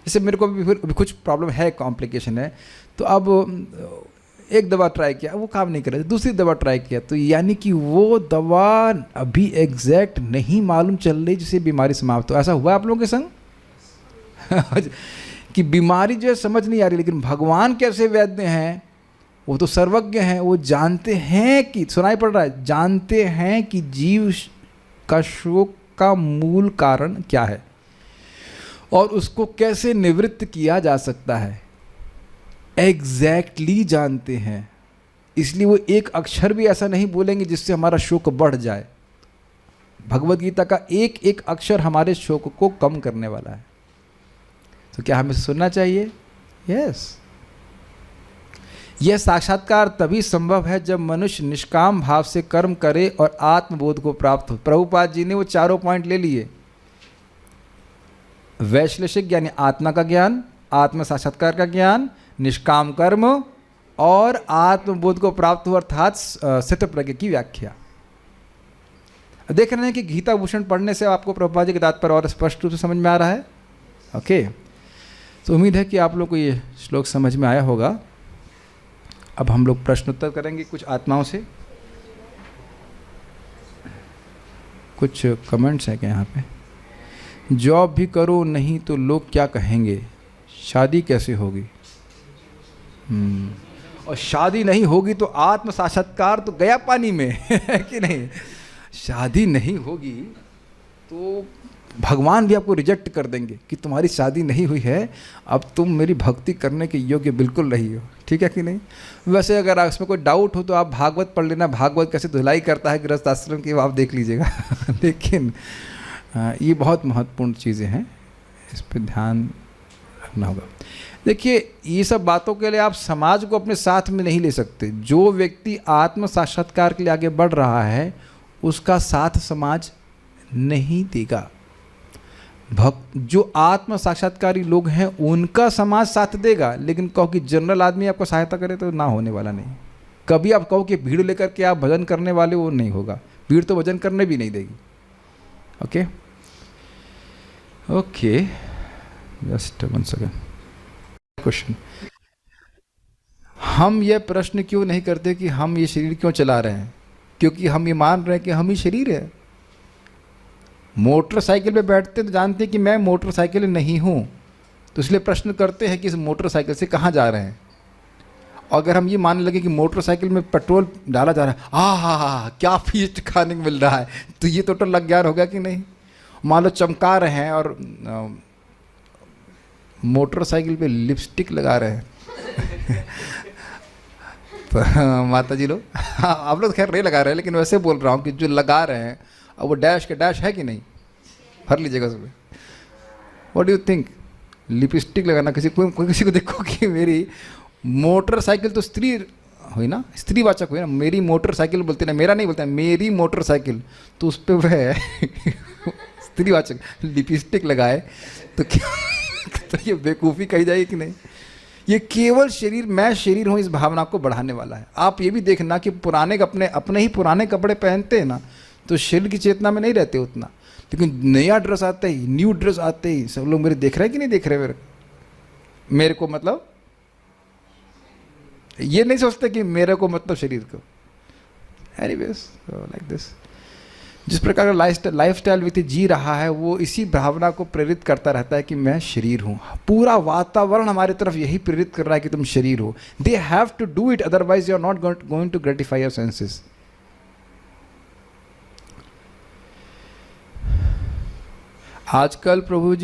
जैसे मेरे को भी कुछ प्रॉब्लम है, कॉम्प्लिकेशन है, तो अब एक दवा ट्राई किया, वो काम नहीं कर रहा, दूसरी दवा ट्राई किया, तो यानी कि वो दवा अभी एग्जैक्ट नहीं मालूम चल रही जिससे बीमारी समाप्त हो। ऐसा हुआ आप लोगों के संग कि बीमारी जो है समझ नहीं आ रही, लेकिन भगवान कैसे वैद्य हैं? वो तो सर्वज्ञ हैं, वो जानते हैं कि, सुनाई पड़ रहा है, जानते हैं कि जीव का शोक का मूल कारण क्या है और उसको कैसे निवृत्त किया जा सकता है। एग्जैक्टली जानते हैं, इसलिए वो एक अक्षर भी ऐसा नहीं बोलेंगे जिससे हमारा शोक बढ़ जाए। भगवद गीता का एक एक अक्षर हमारे शोक को कम करने वाला है। तो क्या हमें सुनना चाहिए? यस। यह साक्षात्कार तभी संभव है जब मनुष्य निष्काम भाव से कर्म करे और आत्मबोध को प्राप्त हो। प्रभुपाद जी ने वो चारों पॉइंट ले लिए। वैश्लेषिक यानी आत्मा का ज्ञान, आत्म साक्षात्कार का ज्ञान, निष्काम कर्म और आत्मबोध को प्राप्त हो अर्थात स्थितप्रज्ञ की व्याख्या। देख रहे हैं कि गीता भूषण पढ़ने से आपको प्रभुपाद जी के तात्पर्य और स्पष्ट रूप से समझ में आ रहा है। ओके, तो उम्मीद है कि आप लोग को ये श्लोक समझ में आया होगा। अब हम लोग प्रश्नोत्तर करेंगे कुछ आत्माओं से। कुछ कमेंट्स हैं क्या यहाँ पे? जॉब भी करो नहीं तो लोग क्या कहेंगे, शादी कैसे होगी? और शादी नहीं होगी तो आत्म साक्षात्कार तो गया पानी में है कि नहीं? शादी नहीं होगी तो भगवान भी आपको रिजेक्ट कर देंगे कि तुम्हारी शादी नहीं हुई है, अब तुम मेरी भक्ति करने के योग्य बिल्कुल नहीं हो। ठीक है कि नहीं? वैसे अगर इसमें कोई डाउट हो तो आप भागवत पढ़ लेना, भागवत कैसे धुलाई करता है गृहस्थ आश्रम की, वो आप देख लीजिएगा। लेकिन ये बहुत महत्वपूर्ण चीज़ें हैं, इस पर ध्यान रखना होगा। देखिए, ये सब बातों के लिए आप समाज को अपने साथ में नहीं ले सकते। जो व्यक्ति आत्म साक्षात्कार के लिए आगे बढ़ रहा है उसका साथ समाज नहीं देगा। भक्त जो आत्म साक्षात्कारी लोग हैं उनका समाज साथ देगा, लेकिन कहो कि जनरल आदमी आपको सहायता करे तो ना होने वाला नहीं। कभी आप कहो कि भीड़ लेकर के आप भजन करने वाले, वो नहीं होगा। भीड़ तो भजन करने भी नहीं देगी। Okay okay, just one second. Question, हम ये प्रश्न क्यों नहीं करते कि हम ये शरीर क्यों चला रहे हैं? क्योंकि हम ये मान रहे हैं कि हम ही शरीर है। मोटरसाइकिल पे बैठते तो जानते हैं कि मैं मोटरसाइकिल नहीं हूँ, तो इसलिए प्रश्न करते हैं कि इस मोटरसाइकिल से कहाँ जा रहे हैं। अगर हम ये मानने लगे कि मोटरसाइकिल में पेट्रोल डाला जा रहा है, हा क्या फीस्ट खाने को मिल रहा है, तो ये टोटल अज्ञान हो गया कि नहीं? मान लो चमका रहे हैं और मोटरसाइकिल पे लिपस्टिक लगा रहे हैं तो माता जी लोग, आप लोग खैर नहीं लगा रहे हैं, लेकिन वैसे बोल रहा हूँ कि जो लगा रहे हैं, अब वो डैश के डैश है कि नहीं, भर लीजिएगा उसमें। What do you think? Lipstick लगाना, किसी को देखो कि मेरी मोटरसाइकिल तो स्त्री हुई ना, स्त्रीवाचक हुई ना, मेरी मोटरसाइकिल बोलते ना, मेरा नहीं बोलते हैं, मेरी मोटरसाइकिल, तो उस पर वह स्त्रीवाचक लिपस्टिक लगाए तो क्या तो ये बेवकूफ़ी कही जाएगी कि नहीं? ये केवल शरीर, मैं शरीर हूँ, इस भावना को बढ़ाने वाला है। आप ये भी देखना कि पुराने अपने ही पुराने कपड़े पहनते हैं ना, तो शरीर की चेतना में नहीं रहते उतना, लेकिन नया ड्रेस आते ही, न्यू ड्रेस आते ही सब लोग मेरे देख रहे हैं कि नहीं देख रहे? मेरे को मतलब ये नहीं सोचते कि मेरे को मतलब शरीर को। Anyways like this. जिस प्रकार का लाइफस्टाइल व्यक्ति जी रहा है वो इसी भावना को प्रेरित करता रहता है कि मैं शरीर हूँ। पूरा वातावरण हमारी तरफ यही प्रेरित कर रहा है कि तुम शरीर हो। They have to do it, otherwise you are not going to gratify your senses. आजकल प्रभु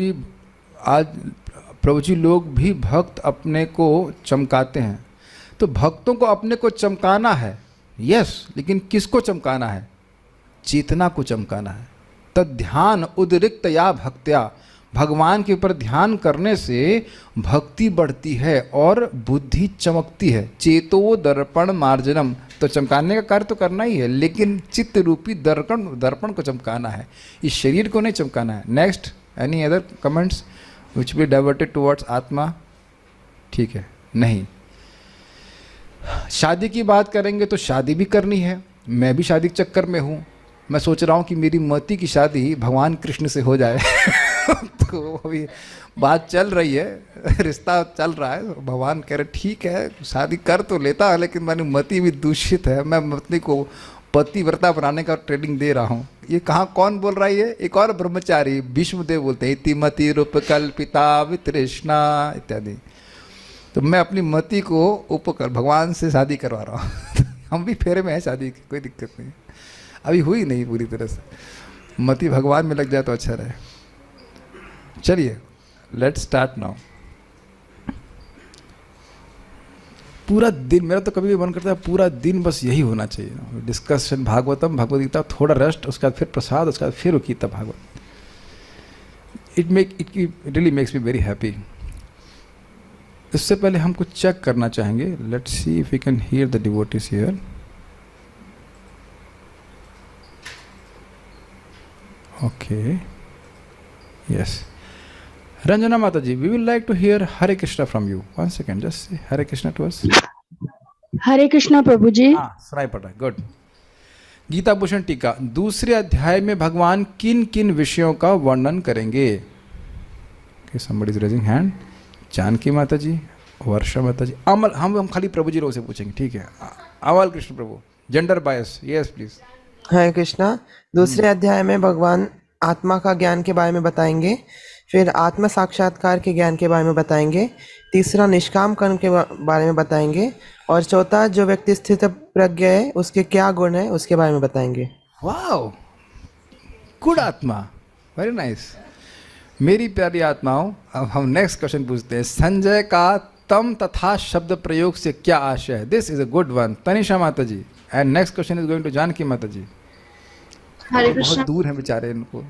जी लोग भी भक्त अपने को चमकाते हैं। तो भक्तों को अपने को चमकाना है, यस, लेकिन किसको चमकाना है? चेतना को चमकाना है। तद ध्यान उद्रिक्त या भक्त्या, भगवान के ऊपर ध्यान करने से भक्ति बढ़ती है और बुद्धि चमकती है। चेतो दर्पण मार्जनम, तो चमकाने का कार्य तो करना ही है, लेकिन चित्त रूपी दर्पण को चमकाना है, इस शरीर को नहीं चमकाना है। नेक्स्ट, एनी अदर कमेंट्स विच बी डाइवर्टेड टुवर्ड्स आत्मा? ठीक है, नहीं। शादी की बात करेंगे तो शादी भी करनी है, मैं भी शादी के चक्कर में हूँ। मैं सोच रहा हूँ कि मेरी मती की शादी भगवान कृष्ण से हो जाए तो अभी बात चल रही है, रिश्ता चल रहा है। भगवान कह रहे ठीक है शादी कर तो लेता है, लेकिन मैंने मति भी दूषित है, मैं मति को पतिव्रता बनाने का ट्रेनिंग दे रहा हूँ। ये कहाँ कौन बोल रहा है? ये एक और ब्रह्मचारी भीष्मदेव बोलते हैं, इति मति रूप कल्पिता वितृष्णा इत्यादि। तो मैं अपनी मति को उपकर भगवान से शादी करवा रहा हूँ हम भी फेरे में हैं शादी की, कोई दिक्कत नहीं, अभी हुई नहीं पूरी तरह से। मति भगवान में लग जाए तो अच्छा रहे। चलिए लेट्स स्टार्ट नाउ। पूरा दिन, मेरा तो कभी भी मन करता है पूरा दिन बस यही होना चाहिए, डिस्कशन भागवतम भगवद गीता, थोड़ा रेस्ट, उसके बाद फिर प्रसाद, उसके बाद फिर Gita Bhagavat. It really makes me very happy. इससे पहले हम कुछ चेक करना चाहेंगे। Let's see if we can hear the devotees here. Okay, yes, Ranjana Mataji, we will like to hear Hare Krishna from you. One second, just say Hare Krishna to us. हरे कृष्णा प्रभु जी। हाँ, सुनाई पड़ रहा है, good. Gita Bhushan टीका, दूसरे अध्याय में भगवान किन किन विषयों का वर्णन करेंगे? Okay, somebody is raising hand. Janaki माता जी, वर्षा माता जी, अमल, हम खाली प्रभु जी लोग से पूछेंगे, ठीक है? अमल कृष्ण प्रभु, जेंडर बायस, यस प्लीज। हरे कृष्णा, दूसरे अध्याय में भगवान आत्मा का ज्ञान के बारे में बताएंगे, फिर आत्म साक्षात्कार के ज्ञान के बारे में बताएंगे, तीसरा निष्काम कर्म के बारे में बताएंगे, और चौथा जो व्यक्ति स्थित प्रज्ञ है उसके क्या गुण है उसके बारे में बताएंगे। वाओ, गुड आत्मा, वेरी नाइस। मेरी प्यारी आत्माओं, अब हम नेक्स्ट क्वेश्चन पूछते हैं। संजय का तम तथा शब्द प्रयोग से क्या आशय है? This is a good one, Tanisha माता ji. And next question is going to Janaki माता जी। हरे कृष्णा। बहुत दूर है बेचारे इनको।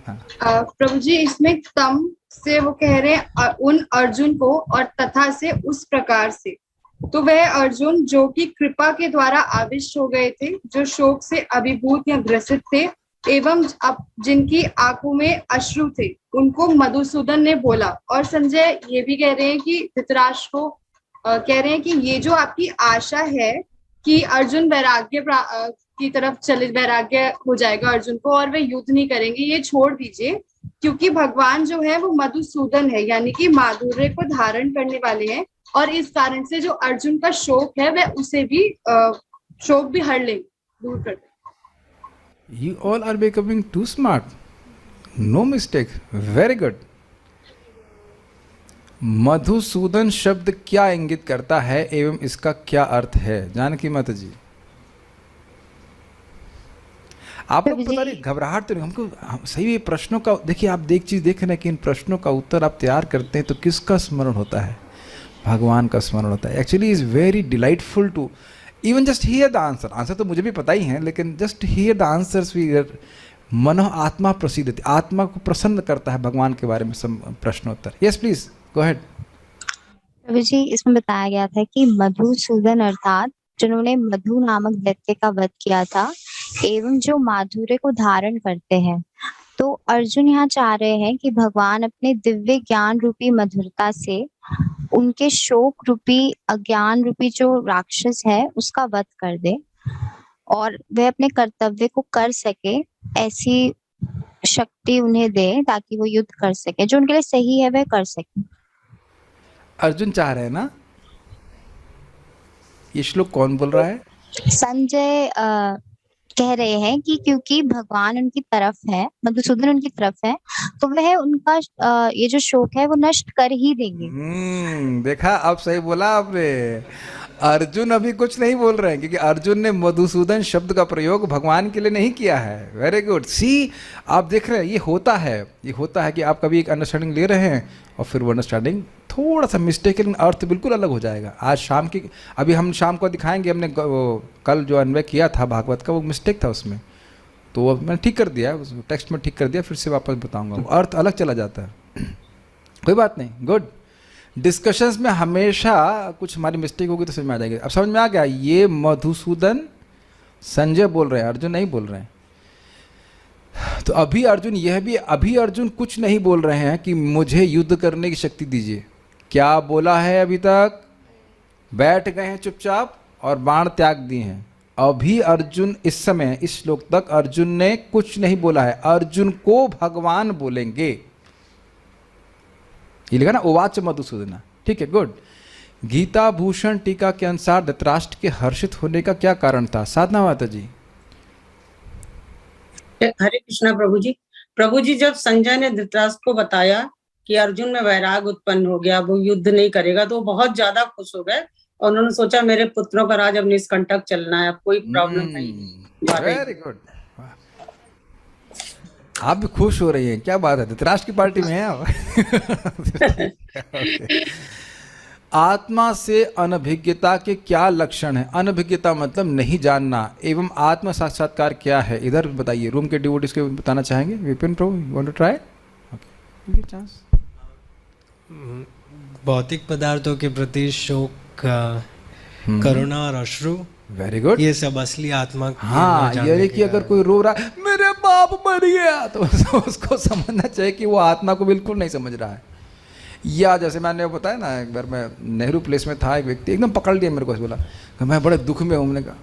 हाँ। प्रभु जी, इसमें तम से वो कह रहे हैं उन अर्जुन को, और तथा से उस प्रकार से। तो वह अर्जुन जो कि कृपा के द्वारा आविष्ट हो गए थे, जो शोक से अभिभूत या ग्रसित थे, एवं अब जिनकी आंखों में अश्रु थे, उनको मधुसूदन ने बोला। और संजय ये भी कह रहे हैं कि धृतराष्ट्र को कह रहे हैं कि ये जो आपकी आशा है कि अर्जुन वैराग्य की तरफ चले, वैराग्य हो जाएगा अर्जुन को और वे युद्ध नहीं करेंगे, ये छोड़ दीजिए, क्योंकि भगवान जो है वो मधुसूदन है, यानी कि माधुर्य को धारण करने वाले हैं, और इस कारण से जो अर्जुन का शोक है वह उसे भी शोक भी हर लेंगे, दूर कर देंगे। You all are becoming too smart. No mistake. Very good. Madhusudan शब्द क्या इंगित करता है एवं इसका क्या अर्थ है? जानकी माता जी, आप लोग पता नहीं घबराहट तो नहीं, हमको सही ये प्रश्नों का, देखिए आप एक चीज देख रहे हैं कि इन प्रश्नों का उत्तर आप तैयार करते हैं तो किसका स्मरण होता है? भगवान का स्मरण होता है। Actually is very delightful to even just hear the answer. Answer तो मुझे भी पता ही है, लेकिन जस्ट हियर द आंसर्स वी मनो आत्मा प्रसिद्ध, आत्मा को प्रसन्न करता है भगवान के बारे में प्रश्नोत्तर। Yes please go ahead. Prabhu ji, इसमें बताया गया था कि मधुसूदन अर्थात जिन्होंने मधु नामक दैत्य का वध किया था एवं जो माधुर्य को धारण करते हैं। तो अर्जुन यहाँ चाह रहे हैं कि भगवान अपने दिव्य ज्ञान रूपी मधुरता से उनके शोक रूपी अज्ञान रूपी जो राक्षस है उसका वध कर दे और वह अपने कर्तव्य को कर सके, ऐसी शक्ति उन्हें दे ताकि वो युद्ध कर सके, जो उनके लिए सही है वह कर सके। अर्जुन चाह रहे हैं ना? ये श्लोक कौन बोल रहा है? संजय कह रहे हैं कि क्योंकि भगवान उनकी तरफ है, मधुसूदन उनकी तरफ है, तो वह उनका ये जो शोक है वो नष्ट कर ही देंगे। देखा, अब सही बोला आपने। अर्जुन अभी कुछ नहीं बोल रहे हैं क्योंकि अर्जुन ने मधुसूदन शब्द का प्रयोग भगवान के लिए नहीं किया है। Very good. सी, आप देख रहे हैं ये होता है कि आप कभी एक अंडरस्टैंडिंग ले रहे हैं और फिर वो अंडरस्टैंडिंग थोड़ा सा मिस्टेक, लेकिन अर्थ बिल्कुल अलग हो जाएगा। आज शाम की, अभी हम शाम को दिखाएंगे, हमने कल जो अन्वय किया था भागवत का वो मिस्टेक था उसमें, तो वो मैंने ठीक कर दिया, उस टेक्स्ट में ठीक कर दिया, फिर से वापस बताऊंगा। अर्थ अलग चला जाता है, कोई बात नहीं, गुड। डिस्कशंस में हमेशा कुछ हमारी मिस्टेक होगी तो समझ में आ जाएगी। अब समझ में आ गया, ये मधुसूदन संजय बोल रहे हैं, अर्जुन नहीं बोल रहे हैं। तो अभी अर्जुन कुछ नहीं बोल रहे हैं कि मुझे युद्ध करने की शक्ति दीजिए। क्या बोला है अभी तक? बैठ गए हैं चुपचाप और बाण त्याग दिए हैं। अभी अर्जुन इस समय, इस श्लोक तक अर्जुन ने कुछ नहीं बोला है। अर्जुन को भगवान बोलेंगे, ये लिखा ना उवाच मधुसूदन, ठीक है, गुड। गीता भूषण टीका के अनुसार धृतराष्ट्र के हर्षित होने का क्या कारण था? साधना माता जी। हरे कृष्णा प्रभु जी। प्रभु जी, जब संजय ने धृतराष्ट्र को बताया कि अर्जुन में वैराग उत्पन्न हो गया, वो युद्ध नहीं करेगा, तो बहुत ज्यादा खुश हो गए और उन्होंने सोचा मेरे पुत्रों का राज अब निष्कंटक चलना है, अब कोई प्रॉब्लम नहीं। वेरी गुड, आप भी खुश हो रही हैं, क्या बात है, धृतराष्ट्र की पार्टी में है आप। आत्मा से अनभिज्ञता के क्या लक्षण है? अनभिज्ञता मतलब नहीं जानना, एवं आत्म साक्षात्कार क्या है? इधर बताइए, रूम के डिवोटीज को बताना चाहेंगे। Vipin Prabhu, you want to try? Okay, chance. भौतिक पदार्थों के प्रति शोक, करुणा और अश्रु, वेरी गुड, ये सब असली आत्मा। हाँ, ये कि अगर कोई रो रहा है मेरे बाप मर गया, तो उसको समझना चाहिए कि वो आत्मा को बिल्कुल नहीं समझ रहा है। या जैसे मैंने बताया ना, एक बार मैं नेहरू प्लेस में था, एक व्यक्ति एकदम पकड़ लिया मेरे को, बोला मैं बड़े दुख में हूँ। मैंने कहा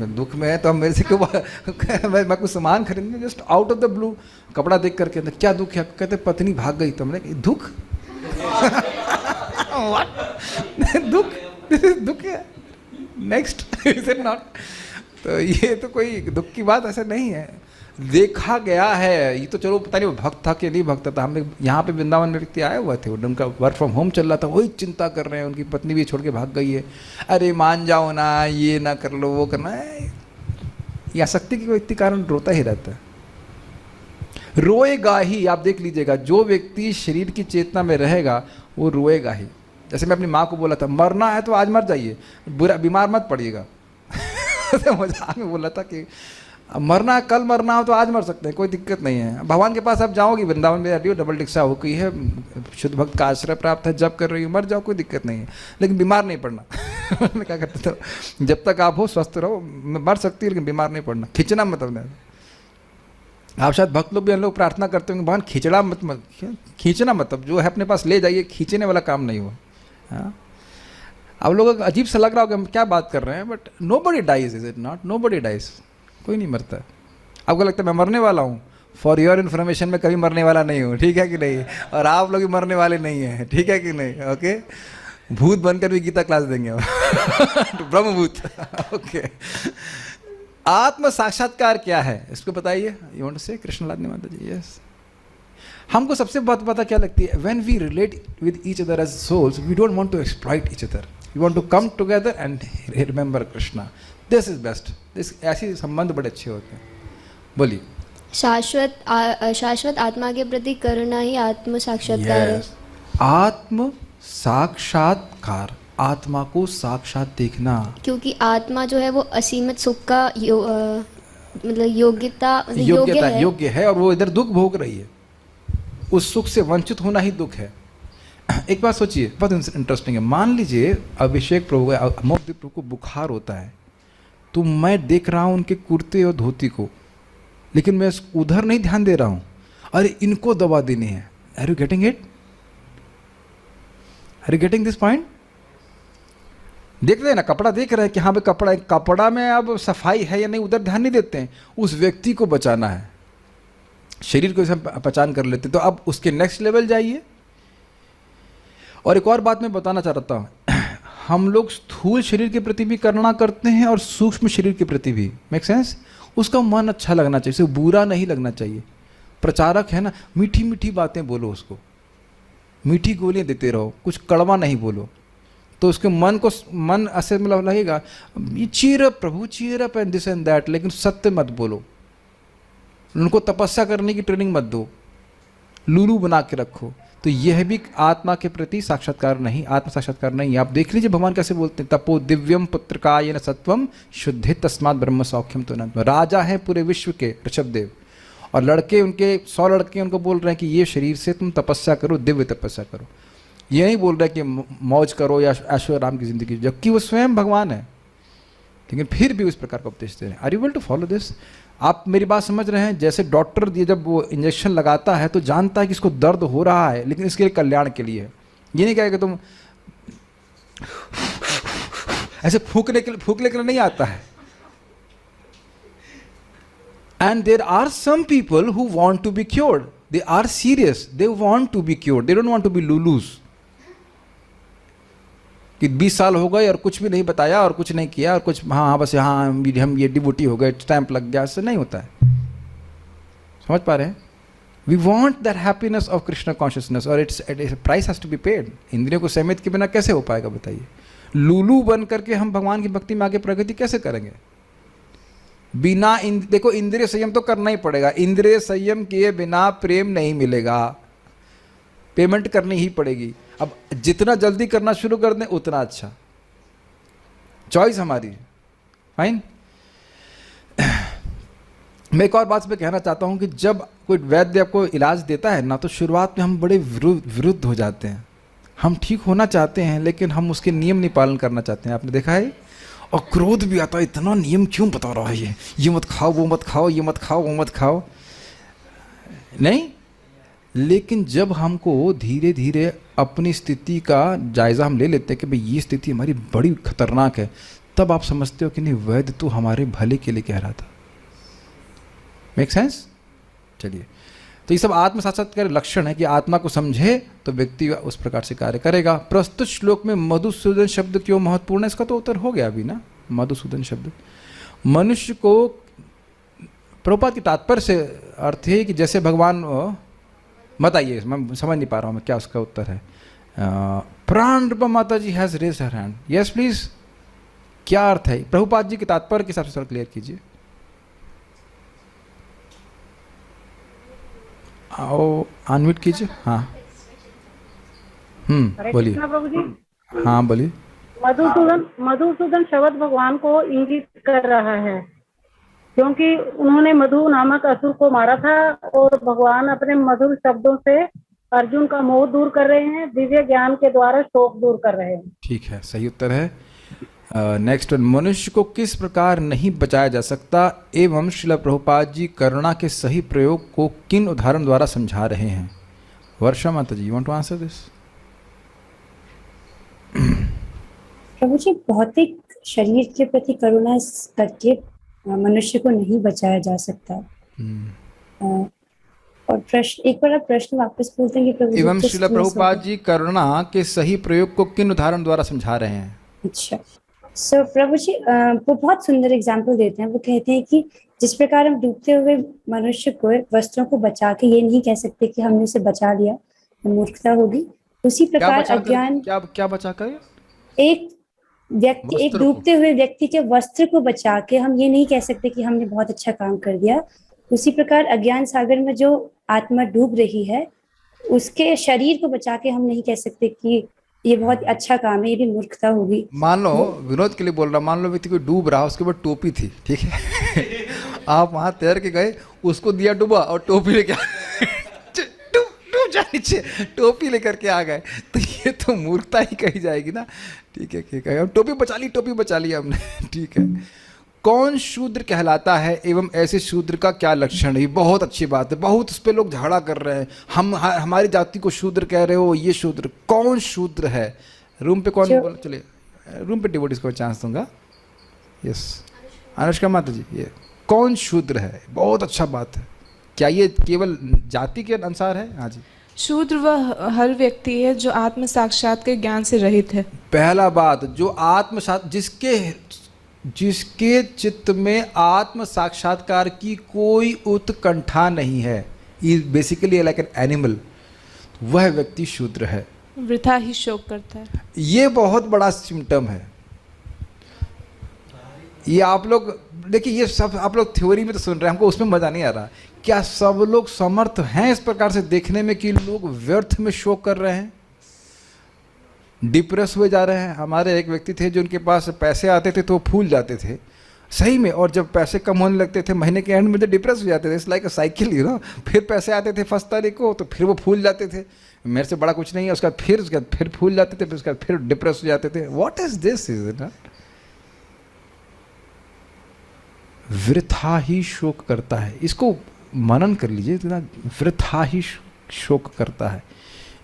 दुख में है तो हम मेरे से क्यों मैं कुछ सामान खरीदने, just out of the blue कपड़ा देख करके, क्या दुख है? कहते पत्नी भाग गई। तो मैंने दुख दुख है, नेक्स्ट, इज इट नॉट? तो ये तो कोई दुख की बात ऐसे नहीं है, देखा गया है। ये तो चलो पता नहीं वो भक्त था कि नहीं भक्त था। हमने यहाँ पे वृंदावन में व्यक्ति आए हुए थे, उनका वर्क फ्रॉम होम चल रहा था, वही चिंता कर रहे हैं, उनकी पत्नी भी छोड़ के भाग गई है, अरे मान जाओ ना, ये ना कर लो, वो करना है। ये आसक्ति के व्यक्ति कारण रोता ही रहता है, रोएगा ही। आप देख लीजिएगा, जो व्यक्ति शरीर की चेतना में रहेगा वो रोएगा ही। जैसे मैं अपनी माँ को बोला था, मरना है तो आज मर जाइए, बुरा बीमार मत पड़िएगा। मजाक में बोला था कि मरना, कल मरना हो तो आज मर सकते हैं, कोई दिक्कत नहीं है। भगवान के पास आप जाओगी, वृंदावन में जाती हो, डबल दीक्षा हो गई है, शुद्ध भक्त का आश्रय प्राप्त है, जब कर रही हो मर जाओ, कोई दिक्कत नहीं है, लेकिन बीमार नहीं पड़ना। मैं क्या करता था, जब तक आप हो स्वस्थ रहो, मर सकती है लेकिन बीमार नहीं पड़ना, खींचना मत। आप शायद भक्त लोग भी, हम लोग प्रार्थना करते होंगे, भगवान खींचना मत, खींचना मतलब जो है अपने पास ले जाइए, खींचने वाला काम नहीं हुआ। हाँ, अब लोगों को अजीब सा लग रहा होगा हम क्या बात कर रहे हैं, but nobody dies, is it not? Nobody dies, कोई नहीं मरता। आपको लगता है मैं मरने वाला हूँ? फॉर योर इन्फॉर्मेशन में कभी मरने वाला नहीं हूँ, ठीक है कि नहीं? और आप लोग भी मरने वाले नहीं हैं, ठीक है कि नहीं? ओके, भूत बनकर भी गीता क्लास देंगे हम। ब्रह्मभूत। ओके, आत्म साक्षात्कार क्या है इसको बताइए। यू वांट टू से कृष्णलाल माता जी? यस, हमको सबसे बात पता क्या लगती है, when we relate with each other as souls, we don't want to exploit each other, we want to come together and remember Krishna, this is best. ऐसे संबंध बड़े अच्छे होते हैं। बोलिए। शाश्वत आत्मा के प्रति करुणा ही आत्म साक्षात्कार है। आत्म साक्षात्कार, आत्मा को साक्षात देखना, क्योंकि आत्मा जो है वो असीमित सुख का मतलब योग्य है, और वो इधर दुख भोग रही है, उस सुख से वंचित होना ही दुख है। एक बात सोचिए, बहुत इंटरेस्टिंग है। मान लीजिए अभिषेक प्रभु, अमोकदीप प्रभु को बुखार होता है, तो मैं देख रहा हूँ उनके कुर्ते और धोती को, लेकिन मैं उधर नहीं ध्यान दे रहा हूँ, अरे इनको दवा देनी है। Are you getting it? Are you getting this point? देख रहे हैं ना, कपड़ा देख रहे हैं कि हाँ भाई कपड़ा में अब सफाई है या नहीं, उधर ध्यान नहीं देते हैं। उस व्यक्ति को बचाना है, शरीर को पहचान कर लेते, तो अब उसके नेक्स्ट लेवल जाइए। और एक और बात मैं बताना चाह रहा हूँ, हम लोग स्थूल शरीर के प्रति भी करुणा करते हैं और सूक्ष्म शरीर के प्रति भी। Make sense? उसका मन अच्छा लगना चाहिए, उसे बुरा नहीं लगना चाहिए। प्रचारक है ना, मीठी मीठी बातें बोलो, उसको मीठी गोलियां देते रहो, कुछ कड़वा नहीं बोलो, तो उसके मन ऐसे मतलब लगेगा ये चीयर अप प्रभु, cheer up and this and that, लेकिन सत्य मत बोलो। उनको तपस्या करने की ट्रेनिंग मत दो, लूलू बना के रखो। तो यह भी आत्मा के प्रति साक्षात्कार नहीं, आत्म साक्षात्कार नहीं। आप देख लीजिए भगवान कैसे बोलते हैं, तपो दिव्यम पुत्रकायेन सत्वम शुद्धि तस्मात् ब्रह्म सौख्यम तो न। राजा है पूरे विश्व के ऋषभदेव, और लड़के उनके 100 लड़के उनको बोल रहे हैं कि ये शरीर से तुम तपस्या करो, दिव्य तपस्या करो। ये नहीं बोल रहे कि मौज करो या ऐशो आराम की जिंदगी, जबकि वो स्वयं भगवान है, लेकिन फिर भी उस प्रकार का उपदेश दे रहे हैं। Are you able to follow this? आप मेरी बात समझ रहे हैं? जैसे डॉक्टर जब वो इंजेक्शन लगाता है तो जानता है कि इसको दर्द हो रहा है, लेकिन इसके लिए कल्याण के लिए है। ये नहीं कहेगा तुम ऐसे फूकने के लिए नहीं आता है। And there are some people who want to be cured. They are serious. They want to be cured. They don't want to be lulus. कि 20 साल हो गए और कुछ भी नहीं बताया और कुछ नहीं किया और कुछ हाँ बस हाँ हम ये डिवोटी हो गए, स्टैंप लग गया, इससे नहीं होता है। समझ पा रहे हैं? We want that happiness of Krishna consciousness और it's price has to be paid. इंद्रियों को संयमित के बिना कैसे हो पाएगा बताइए? लूलू बन करके हम भगवान की भक्ति में आगे प्रगति कैसे करेंगे? बिना देखो इंद्रिय संयम तो करना ही पड़ेगा। इंद्रिय संयम किए बिना प्रेम नहीं मिलेगा, पेमेंट करनी ही पड़ेगी। अब जितना जल्दी करना शुरू कर दें उतना अच्छा, चॉइस हमारी। फाइन। मैं एक और बात पे कहना चाहता हूं कि जब कोई वैद्य आपको इलाज देता है ना, तो शुरुआत में हम बड़े विरुद्ध हो जाते हैं। हम ठीक होना चाहते हैं लेकिन हम उसके नियम नहीं पालन करना चाहते हैं। आपने देखा है? और क्रोध भी आता है, इतना नियम क्यों बता रहा है ये मत खाओ, वो मत खाओ, ये मत खाओ, वो मत खाओ। नहीं, लेकिन जब हमको धीरे धीरे अपनी स्थिति का जायज़ा हम ले लेते हैं कि भाई ये स्थिति हमारी बड़ी खतरनाक है, तब आप समझते हो कि नहीं, वैद्य तो हमारे भले के लिए कह रहा था। Make sense? चलिए, तो ये सब आत्म साक्षात्कार लक्षण है कि आत्मा को समझे तो व्यक्ति उस प्रकार से कार्य करेगा। प्रस्तुत श्लोक में मधुसूदन शब्द क्यों महत्वपूर्ण है, इसका तो उत्तर हो गया अभी ना। मधुसूदन शब्द मनुष्य को, प्रभुपाद के तात्पर्य से अर्थ है कि जैसे भगवान, बताइए, मैं समझ नहीं पा रहा हूँ मैं क्या उसका उत्तर है। प्राण रूपा माता ji has raise her hand. Yes please, क्या अर्थ है? प्रभुपाद जी के तात्पर्य के हिसाब से क्लियर कीजिए। आओ अनम्यूट कीजिए। हाँ बोलिए। प्रभु जी, हाँ बोलिए। मधुसूदन शब्द भगवान को इंगित कर रहा है, क्योंकि उन्होंने मधु नामक असुर को मारा था और भगवान अपने मधुर शब्दों से अर्जुन का मोह दूर कर रहे हैं, दिव्य ज्ञान के द्वारा शोक दूर कर रहे हैं। ठीक है, सही उत्तर है। नेक्स्ट, मनुष्य को किस प्रकार नहीं बचाया जा सकता एवं श्रील प्रभुपाद जी करुणा के सही प्रयोग को किन उदाहरण द्वारा समझा रहे हैं? वर्षा माता ji, you want to answer this? Prabhu ji, भौतिक शरीर के प्रति करुणा करके मनुष्य को नहीं बचाया जा सकता। और प्रश्न, एक बार आप प्रश्न वापस बोलते हैं कि प्रभु एवं श्रील प्रभुपाद जी करुणा के सही प्रयोग को किन उदाहरण द्वारा समझा रहे हैं? अच्छा, सो प्रभु जी वो बहुत सुंदर एग्जाम्पल देते हैं। वो कहते हैं कि जिस प्रकार हम डूबते हुए मनुष्य को वस्त्रों को बचा के ये नहीं कह सकते कि हमने उसे बचा लिया, मूर्खता होगी। उसी प्रकार अज्ञान, क्या बचा कर? एक व्यक्ति, एक डूबते हुए व्यक्ति के वस्त्र को बचा के हम ये नहीं कह सकते कि हमने बहुत अच्छा काम कर दिया। उसी प्रकार अज्ञान सागर में जो आत्मा डूब रही है, उसके शरीर को बचा के हम नहीं कह सकते कि ये बहुत अच्छा काम है, ये भी मूर्खता होगी। मान लो, विनोद के लिए बोल रहा, मान लो व्यक्ति कोई डूब रहा, उसके ऊपर टोपी थी, ठीक है आप वहां तैर के गए, उसको दिया डूबा और टोपी लेके डूब जा नीचे, टोपी लेकर के आ गए, तो ये तो मूर्खता ही कही जाएगी ना। ठीक है, ठीक है, टोपी बचा ली हमने। ठीक है, कौन शूद्र कहलाता है एवं ऐसे शूद्र का क्या लक्षण है? बहुत अच्छी बात है, बहुत उस पर लोग झगड़ा कर रहे हैं। हमारी जाति को शूद्र कह रहे हो, ये शूद्र, कौन शूद्र है? रूम पे कौन बोल? चलिए रूम पे डिवोटीज को चांस दूंगा। यस, अनुष्का माता जी, ये कौन शूद्र है? बहुत अच्छा बात है। क्या ये केवल जाति के अनुसार है? हाँ जी। शूद्र वह हर व्यक्ति है जो आत्म साक्षात के ज्ञान से रहित है। पहला बात, जो आत्म जिसके चित्त में आत्म साक्षात्कार की कोई उत्कंठा नहीं है, is basically like an animal, वह व्यक्ति शूद्र है, वृथा ही शोक करता है। ये बहुत बड़ा सिम्टम है। ये आप लोग देखिए, ये सब आप लोग थ्योरी में तो सुन रहे हैं, हमको उसमें मजा नहीं आ रहा। क्या सब लोग समर्थ हैं इस प्रकार से देखने में कि लोग व्यर्थ में शोक कर रहे हैं, डिप्रेस हुए जा रहे हैं? हमारे एक व्यक्ति थे जो उनके पास पैसे आते थे तो वो फूल जाते थे सही में, और जब पैसे कम होने लगते थे महीने के एंड में तो डिप्रेस हो जाते थे। It's like a cycle, you know. फिर पैसे आते थे फर्स्ट तारीख को तो फिर वो फूल जाते थे, मेरे से बड़ा कुछ नहीं है, उसके बाद फिर फूल जाते थे, फिर उसके बाद फिर डिप्रेस हो जाते थे। What is this? Is it वृथा ही शोक करता है। इसको मनन कर लीजिए, इतना वृथा ही शोक करता है,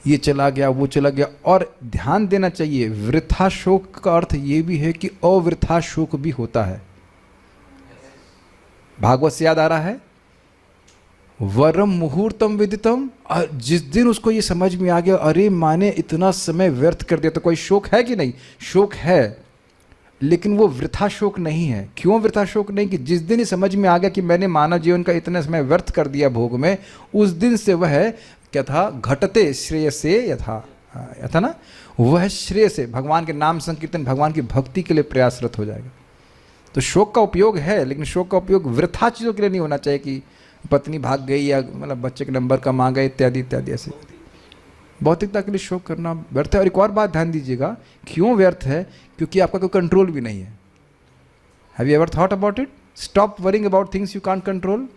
ये चला गया वो चला गया। और ध्यान देना चाहिए, वृथा शोक का अर्थ ये भी है कि अवृथा शोक भी होता है। भागवत से याद आ रहा है, वरम मुहूर्तम विदितम, जिस दिन उसको ये समझ में आ गया अरे माने इतना समय व्यर्थ कर दिया, तो कोई शोक है कि नहीं? शोक है, लेकिन वो वृथा शोक नहीं है। क्यों वृथा शोक नहीं? कि जिस दिन ही समझ में आ गया कि मैंने मानव जीवन का इतना समय व्यर्थ कर दिया भोग में, उस दिन से वह क्या था, घटते श्रेय से यथा ना, वह श्रेय से भगवान के नाम संकीर्तन, भगवान की भक्ति के लिए प्रयासरत हो जाएगा। तो शोक का उपयोग है, लेकिन शोक का उपयोग वृथा चीज़ों के लिए नहीं होना चाहिए कि पत्नी भाग गई या मतलब बच्चे के नंबर कम आ गए इत्यादि इत्यादि। ऐसे भौतिकता के लिए शोक करना व्यर्थ है। और एक और बात ध्यान दीजिएगा, क्यों व्यर्थ है? क्योंकि आपका कोई कंट्रोल भी नहीं है। Have you ever thought about it? Stop worrying about things you can't control.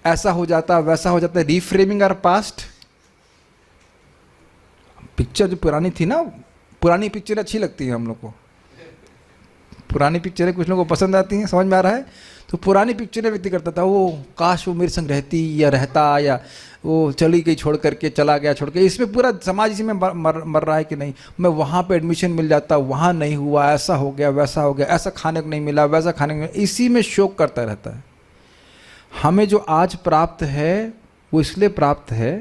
ऐसा हो जाता वैसा हो जाता है, रीफ्रेमिंग आवर पास्ट। पिक्चर जो पुरानी थी ना, पुरानी पिक्चर अच्छी लगती है हम लोग को, पुरानी पिक्चरें कुछ लोगों को पसंद आती हैं, समझ में आ रहा है? तो पुरानी पिक्चरें व्यक्ति करता था, वो काश वो मेरे संग रहती या रहता, या वो चली गई छोड़ करके, चला गया छोड़ के। इसमें पूरा समाज इसी में मर रहा है कि नहीं, मैं वहाँ पे एडमिशन मिल जाता, वहाँ नहीं हुआ, ऐसा हो गया वैसा हो गया, ऐसा खाने को नहीं मिला, वैसा खाने को नहीं मिला, इसी में शोक करता रहता है। हमें जो आज प्राप्त है वो इसलिए प्राप्त है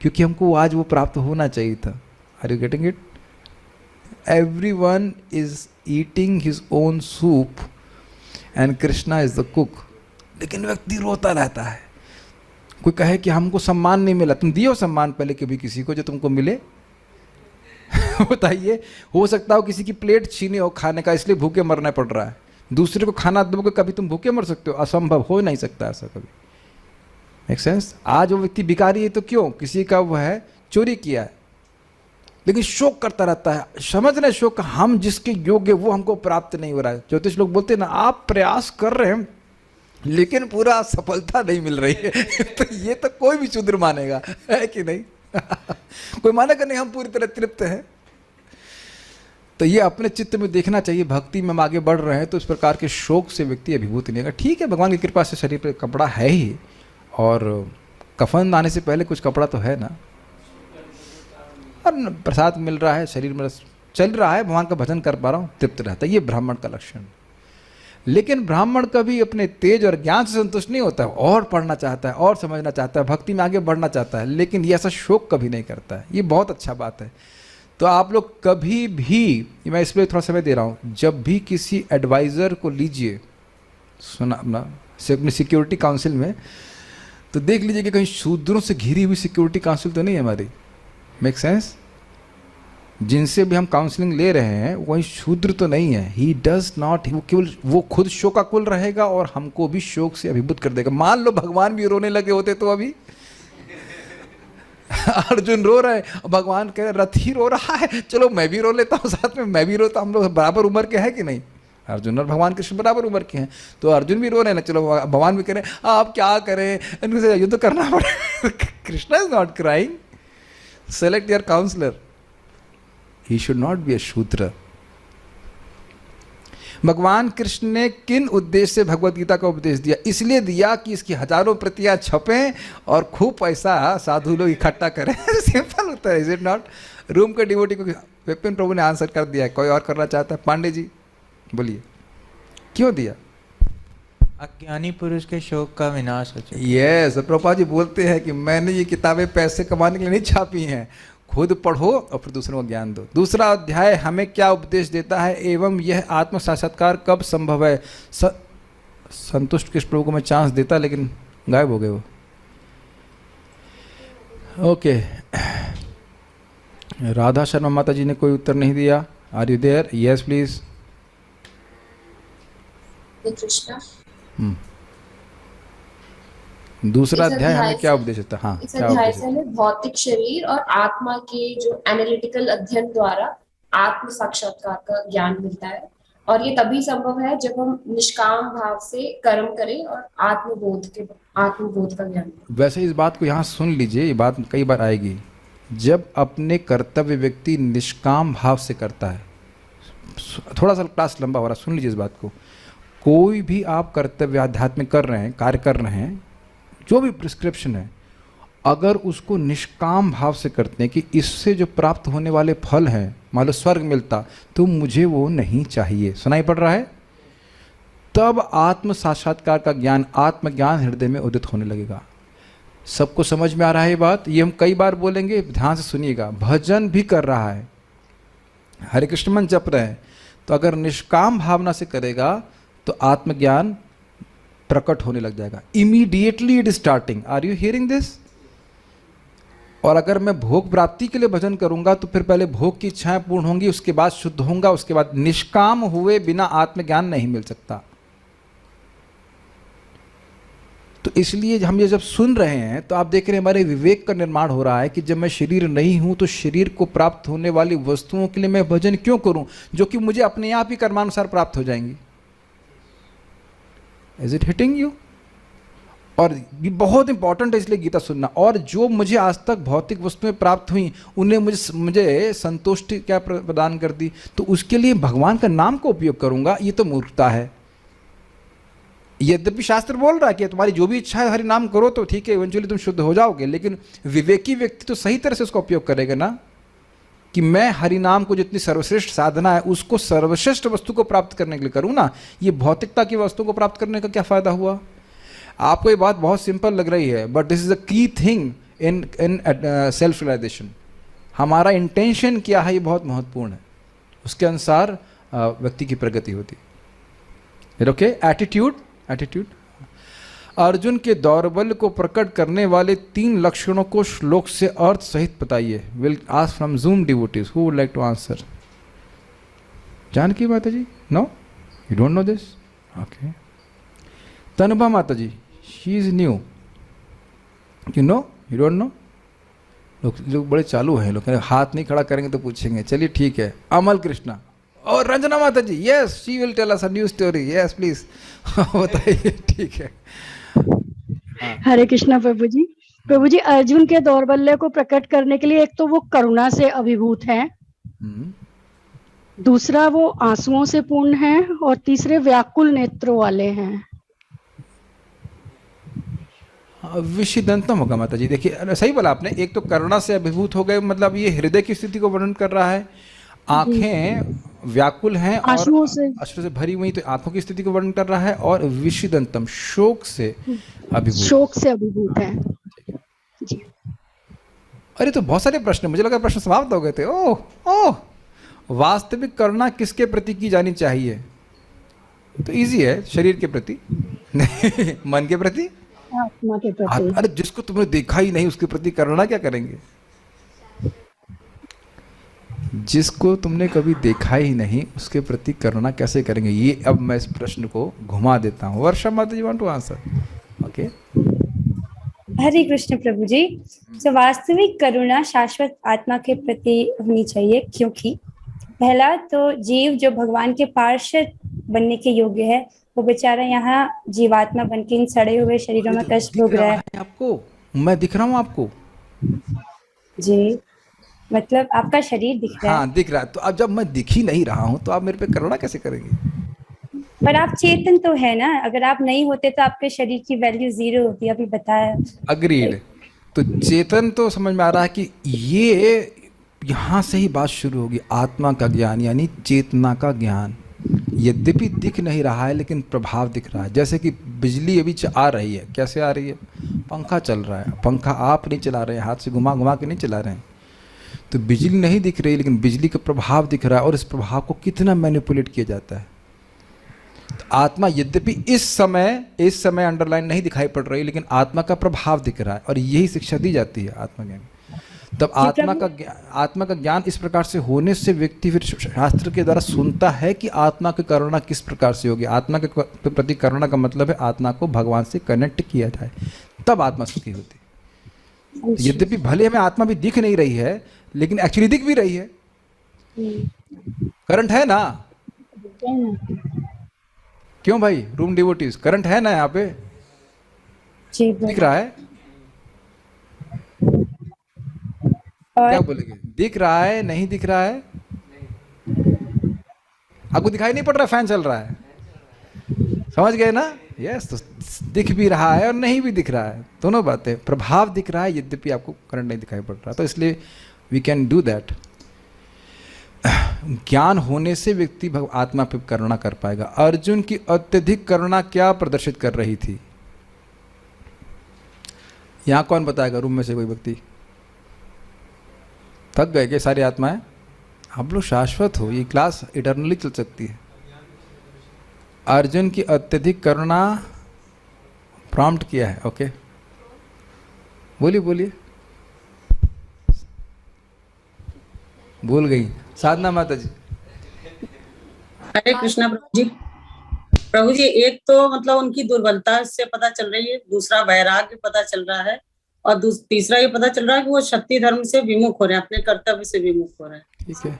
क्योंकि हमको आज वो प्राप्त होना चाहिए था। Are you getting it? Everyone is eating his own soup and Krishna is the cook. लेकिन व्यक्ति रोता रहता है। कोई कहे कि हमको सम्मान नहीं मिला, तुम दियो सम्मान पहले कभी किसी को जो तुमको मिले। बताइए, हो सकता हो किसी की प्लेट छीने हो खाने का, इसलिए भूखे मरना पड़ रहा है। दूसरे को खाना दोगे कभी तुम भूखे मर सकते हो? असंभव, हो नहीं सकता ऐसा कभी। Make sense? आज वो व्यक्ति भिखारी है तो क्यों? किसी का वो है चोरी किया है, लेकिन शोक करता रहता है। समझ रहे शोक, हम जिसके योग्य वो हमको प्राप्त नहीं हो रहा है। ज्योतिष लोग बोलते हैं ना, आप प्रयास कर रहे हैं लेकिन पूरा सफलता नहीं मिल रही है। तो ये तो कोई भी शूद्र मानेगा, है कि नहीं? कोई मानेगा नहीं हम पूरी तरह तृप्त हैं। तो ये अपने चित्त में देखना चाहिए, भक्ति में हम आगे बढ़ रहे हैं तो इस प्रकार के शोक से व्यक्ति अभिभूत नहीं होगा। ठीक है, भगवान की कृपा से शरीर पर कपड़ा है ही, और कफन आने से पहले कुछ कपड़ा तो है ना, और प्रसाद मिल रहा है, शरीर में चल रहा है, भगवान का भजन कर पा रहा हूँ, तृप्त रहता है। ये ब्राह्मण का लक्षण। लेकिन ब्राह्मण कभी अपने तेज और ज्ञान से संतुष्ट नहीं होता है, और पढ़ना चाहता है, और समझना चाहता है, भक्ति में आगे बढ़ना चाहता है, लेकिन ये ऐसा शोक कभी नहीं करता है। ये बहुत अच्छा बात है। तो आप लोग कभी भी, मैं इसलिए थोड़ा समय दे रहा हूँ, जब भी किसी एडवाइज़र को लीजिए, सुना अपना से अपनी सिक्योरिटी काउंसिल में, तो देख लीजिए कि कहीं शूद्रों से घिरी हुई सिक्योरिटी काउंसिल तो नहीं है हमारी। Make sense? जिनसे भी हम काउंसलिंग ले रहे हैं वही शूद्र तो नहीं है। ही डज नॉट, वो केवल वो खुद शोकाकुल रहेगा और हमको भी शोक से अभिभूत कर देगा। मान लो भगवान भी रोने लगे होते तो अभी अर्जुन रो रहे हैं, भगवान कह रहे रथ ही रो रहा है, चलो मैं भी रो लेता हूँ साथ में, मैं भी रोता, हम लोग बराबर उम्र के हैं कि नहीं? अर्जुन और भगवान कृष्ण बराबर उम्र के हैं, तो अर्जुन भी रो रहे हैं ना, चलो भगवान भी कह रहे हैं आप क्या करें, इनसे युद्ध करना पड़ेगा। Krishna is not crying. Select your counselor. He should not be a शूद्र। भगवान कृष्ण ने किन उद्देश्य से भगवत गीता का उपदेश दिया? इसलिए दिया कि इसकी हजारों प्रतियां छपें और खूब पैसा साधु लोग इकट्ठा करें। सिंपल होता है, इज इट नॉट? रूम के डिवोटी को विपिन प्रभु ने आंसर कर दिया है। कोई और करना चाहता है? पांडे जी बोलिए, क्यों दिया? अज्ञानी पुरुष के शोक का विनाश हो चुका। यस, प्रभुपाद जी बोलते हैं कि मैंने ये किताबें पैसे कमाने के लिए नहीं छापी हैं, खुद पढ़ो और फिर दूसरों को ज्ञान दो। दूसरा अध्याय हमें क्या उपदेश देता है, एवं यह आत्म साक्षात्कार कब संभव है। संतुष्ट कृष्ण प्रभु को मैं चांस देता लेकिन गायब हो गए वो। ओके, राधा शर्मा माता जी ने कोई उत्तर नहीं दिया। Are you there? Yes please. Krishna, दूसरा अध्याय हमें क्या उपदेश देता है? हाँ, इस क्या अध्याय उपदेश से हमें भौतिक शरीर और आत्मा के जो एनालिटिकल अध्ययन द्वारा आत्म साक्षात्कार का ज्ञान मिलता है, और ये तभी संभव है जब हम निष्काम भाव से कर्म करें और आत्मबोध का ज्ञान। वैसे इस बात को यहाँ सुन लीजिए, ये बात कई बार आएगी। जब अपने कर्तव्य व्यक्ति निष्काम भाव से करता है, थोड़ा सा क्लास लंबा हो रहा, सुन लीजिए इस बात को। कोई भी आप कर्तव्य आध्यात्म कर रहे हैं, कार्य कर रहे हैं, जो भी प्रिस्क्रिप्शन है, अगर उसको निष्काम भाव से करते हैं कि इससे जो प्राप्त होने वाले फल हैं, मान लो स्वर्ग मिलता, तो मुझे वो नहीं चाहिए, सुनाई पड़ रहा है, तब आत्म साक्षात्कार का ज्ञान, आत्मज्ञान हृदय में उदित होने लगेगा। सबको समझ में आ रहा है ये बात? ये हम कई बार बोलेंगे, ध्यान से सुनिएगा। भजन भी कर रहा है, हरे कृष्ण मंत्र जप रहे हैं, तो अगर निष्काम भावना से करेगा तो आत्मज्ञान प्रकट होने लग जाएगा। Immediately it is starting. Are you hearing this? और अगर मैं भोग प्राप्ति के लिए भजन करूंगा तो फिर पहले भोग की इच्छाएं पूर्ण होंगी, उसके बाद शुद्ध होऊंगा, उसके बाद निष्काम हुए बिना आत्मज्ञान नहीं मिल सकता। तो इसलिए हम ये जब सुन रहे हैं तो आप देख रहे हैं हमारे विवेक का निर्माण हो रहा है कि जब मैं शरीर नहीं हूं तो शरीर को प्राप्त होने वाली वस्तुओं के लिए मैं भजन क्यों करूं, जो कि मुझे अपने आप ही कर्मानुसार प्राप्त हो जाएंगी। Is it hitting you? और ये बहुत इंपॉर्टेंट है इसलिए गीता सुनना। और जो मुझे आज तक भौतिक वस्तुएं प्राप्त हुई, उन्हें मुझे संतुष्टि क्या प्रदान कर दी, तो उसके लिए भगवान का नाम का उपयोग करूंगा, ये तो मूर्खता है। यद्यपि शास्त्र बोल रहा है कि तुम्हारी जो भी इच्छा है हरि नाम करो तो ठीक है, इवेंचुअली तुम शुद्ध हो जाओगे, लेकिन विवेकी व्यक्ति तो सही तरह से उसका उपयोग करेगा ना, कि मैं हरि नाम को जितनी सर्वश्रेष्ठ साधना है उसको सर्वश्रेष्ठ वस्तु को प्राप्त करने के लिए करूँ ना। ये भौतिकता की वस्तु को प्राप्त करने का क्या फायदा हुआ? आपको ये बात बहुत सिंपल लग रही है, but this is a key thing in self realisation. हमारा इंटेंशन क्या है ये बहुत महत्वपूर्ण है, उसके अनुसार व्यक्ति की प्रगति होती है। Okay, attitude. अर्जुन के दौर्बल्य को प्रकट करने वाले 3 लक्षणों को श्लोक से अर्थ सहित बताइए। Will ask from Zoom devotees, who would like to answer? Janaki माता ji? No, you don't know this? Okay. Tanubha माता ji, she is new, you know, you don't know? लोग बड़े चालू हैं, लोग हाथ नहीं खड़ा करेंगे तो पूछेंगे। चलिए ठीक है। अमल कृष्णा और रंजना माता ji, yes, she will tell us a new story. Yes please बताइए। ठीक है। हरे कृष्णा प्रभु जी। प्रभु जी, अर्जुन के दौर्बल्य को प्रकट करने के लिए एक तो वो करुणा से अभिभूत है, दूसरा वो आंसुओं से पूर्ण है, और तीसरे व्याकुल नेत्रों वाले हैं। विषिदंतम होगा माता जी। देखिए सही बोला आपने, एक तो करुणा से अभिभूत हो गए, मतलब ये हृदय की स्थिति को वर्णन कर रहा है। आंखें व्याकुल हैं और अश्रु से भरी हुई, तो आंखों की स्थिति को वर्णन कर रहा है। और विषिदंतम, शोक से अभिभूत है। जी। अरे तो बहुत सारे प्रश्न, मुझे लगा प्रश्न समाप्त हो गए थे। ओह, वास्तविक करुणा किसके प्रति की जानी चाहिए? तो इजी है, शरीर के प्रति मन के प्रति, आत्मा के प्रति। अरे जिसको तुमने देखा ही नहीं उसके प्रति करुणा क्या करेंगे? जिसको तुमने कभी देखा ही नहीं उसके प्रति करुणा कैसे करेंगे? ये अब मैं इस प्रश्न को घुमा देता हूँ। वर्षा माता जी वांट टू आंसर? ओके। हरे कृष्ण प्रभु जी। तो वास्तविक करुणा शाश्वत आत्मा के प्रति होनी चाहिए, क्योंकि पहला तो जीव जो भगवान के पार्षद बनने के योग्य है, वो बेचारा यहाँ जीवात्मा बन के इन सड़े हुए शरीरों में कष्ट भोग रहा है। आपको मैं दिख रहा हूँ आपको? जी, मतलब आपका शरीर दिख रहा है। हाँ दिख रहा है। तो अब जब मैं दिख ही नहीं रहा हूँ तो आप मेरे पे करुणा कैसे करेंगे? पर आप चेतन तो है ना, अगर आप नहीं होते तो आपके शरीर की वैल्यू 0 होती, अभी बताया। अग्रीड। तो चेतन तो समझ में आ रहा है कि ये यहाँ से ही बात शुरू होगी, आत्मा का ज्ञान यानी चेतना का ज्ञान। यद्यपि दिख नहीं रहा है लेकिन प्रभाव दिख रहा है। जैसे कि बिजली अभी आ रही है, कैसे आ रही है? पंखा चल रहा है, पंखा आप नहीं चला रहे हैं, हाथ से घुमा घुमा के नहीं चला रहे हैं, तो बिजली नहीं दिख रही, लेकिन बिजली का प्रभाव दिख रहा है, और इस प्रभाव को कितना मैनिपुलेट किया जाता है। तो आत्मा यद्यपि इस समय अंडरलाइन नहीं दिखाई पड़ रही, लेकिन आत्मा का प्रभाव दिख रहा है, और यही शिक्षा दी जाती है आत्मज्ञान। तब आत्मा का ज्ञान इस प्रकार से होने से व्यक्ति फिर शास्त्र के द्वारा सुनता है कि आत्मा की करुणा किस प्रकार से होगी। आत्मा के प्रति करुणा का मतलब है आत्मा को भगवान से कनेक्ट किया जाए, तब आत्मा सुखी होती। यद्यपि भले हमें आत्मा भी दिख नहीं रही है, लेकिन एक्चुअली दिख भी रही है। करंट है ना? क्यों भाई रूम डिवोटीज, करंट है ना यहाँ पे? दिख रहा है? क्या बोलेंगे? दिख रहा है, नहीं दिख रहा है? आपको दिखाई नहीं पड़ रहा फैन चल रहा है? समझ गए ना? यस, तो दिख भी रहा है और नहीं भी दिख रहा है, दोनों बातें। प्रभाव दिख रहा है यद्यपि आपको करंट नहीं दिखाई पड़ रहा, तो इसलिए वी कैन डू दैट। ज्ञान होने से व्यक्ति आत्मा पर करुणा कर पाएगा। अर्जुन की अत्यधिक करुणा क्या प्रदर्शित कर रही थी? यहां कौन बताएगा? रूम में से कोई व्यक्ति? थक गए क्या सारी आत्माएं? आप लोग शाश्वत हो, ये क्लास इटर्नली चल सकती है। अर्जुन की अत्यधिक करुणा प्रॉम्प्ट किया है। ओके, बोलिए बोलिए। भूल गई साधना माता जी। हरे कृष्णा प्रभु जी, एक तो मतलब उनकी दुर्बलता से पता चल रही है, दूसरा वैराग्य पता चल रहा है, और तीसरा ये पता चल रहा है कि वो शक्ति धर्म से विमुख हो रहे हैं, अपने कर्तव्य से विमुख हो रहे हैं। ठीक है,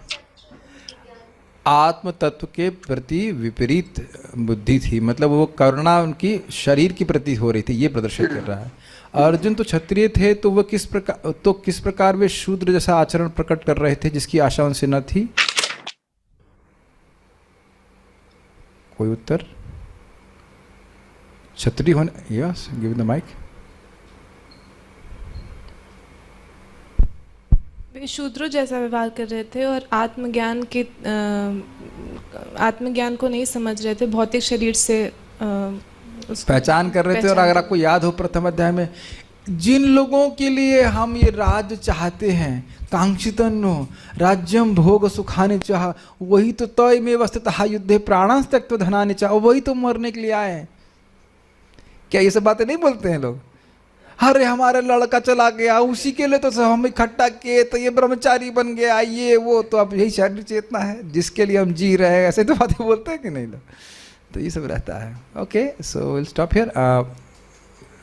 आत्म तत्व के प्रति विपरीत बुद्धि थी, मतलब वो करुणा उनकी शरीर के प्रति हो रही थी, ये प्रदर्शित कर रहा है। अर्जुन तो क्षत्रिय थे, तो वह किस प्रकार वे शूद्र जैसा आचरण प्रकट कर रहे थे जिसकी आशा उनसे न थी? कोई उत्तर? क्षत्रिय होने, यस, गिव द माइक। वे शूद्रों जैसा व्यवहार कर रहे थे और आत्मज्ञान को नहीं समझ रहे थे, भौतिक शरीर से पहचान कर रहे थे। और अगर आपको याद हो प्रथम अध्याय में, जिन लोगों के लिए हम ये राज्य चाहते हैं, कांक्षितन्नो राज्यम भोग सुखाने चाह, वही तो तय में वस्तुतः युद्धे प्राणांस त्यक्त्वा धनानि चाह, वही तो मरने के लिए आए हैं। क्या ये सब बातें नहीं बोलते हैं लोग? अरे हमारा लड़का चला गया, उसी के लिए तो सब हम इकट्ठा किए, तो ये ब्रह्मचारी बन गया, ये वो, तो अब यही शारीरिक चेतना है जिसके लिए हम जी रहे हैं। ऐसे तो बातें बोलते हैं कि नहीं लोग? तो ये सब रहता है। Okay, so will stop here.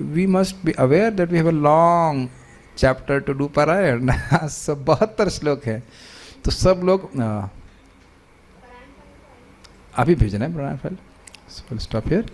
We must be aware that we have a long chapter to do पारायण। सब 72 श्लोक है, तो सब लोग अभी भेजना है पारायण फल। सो विल स्टॉप हियर।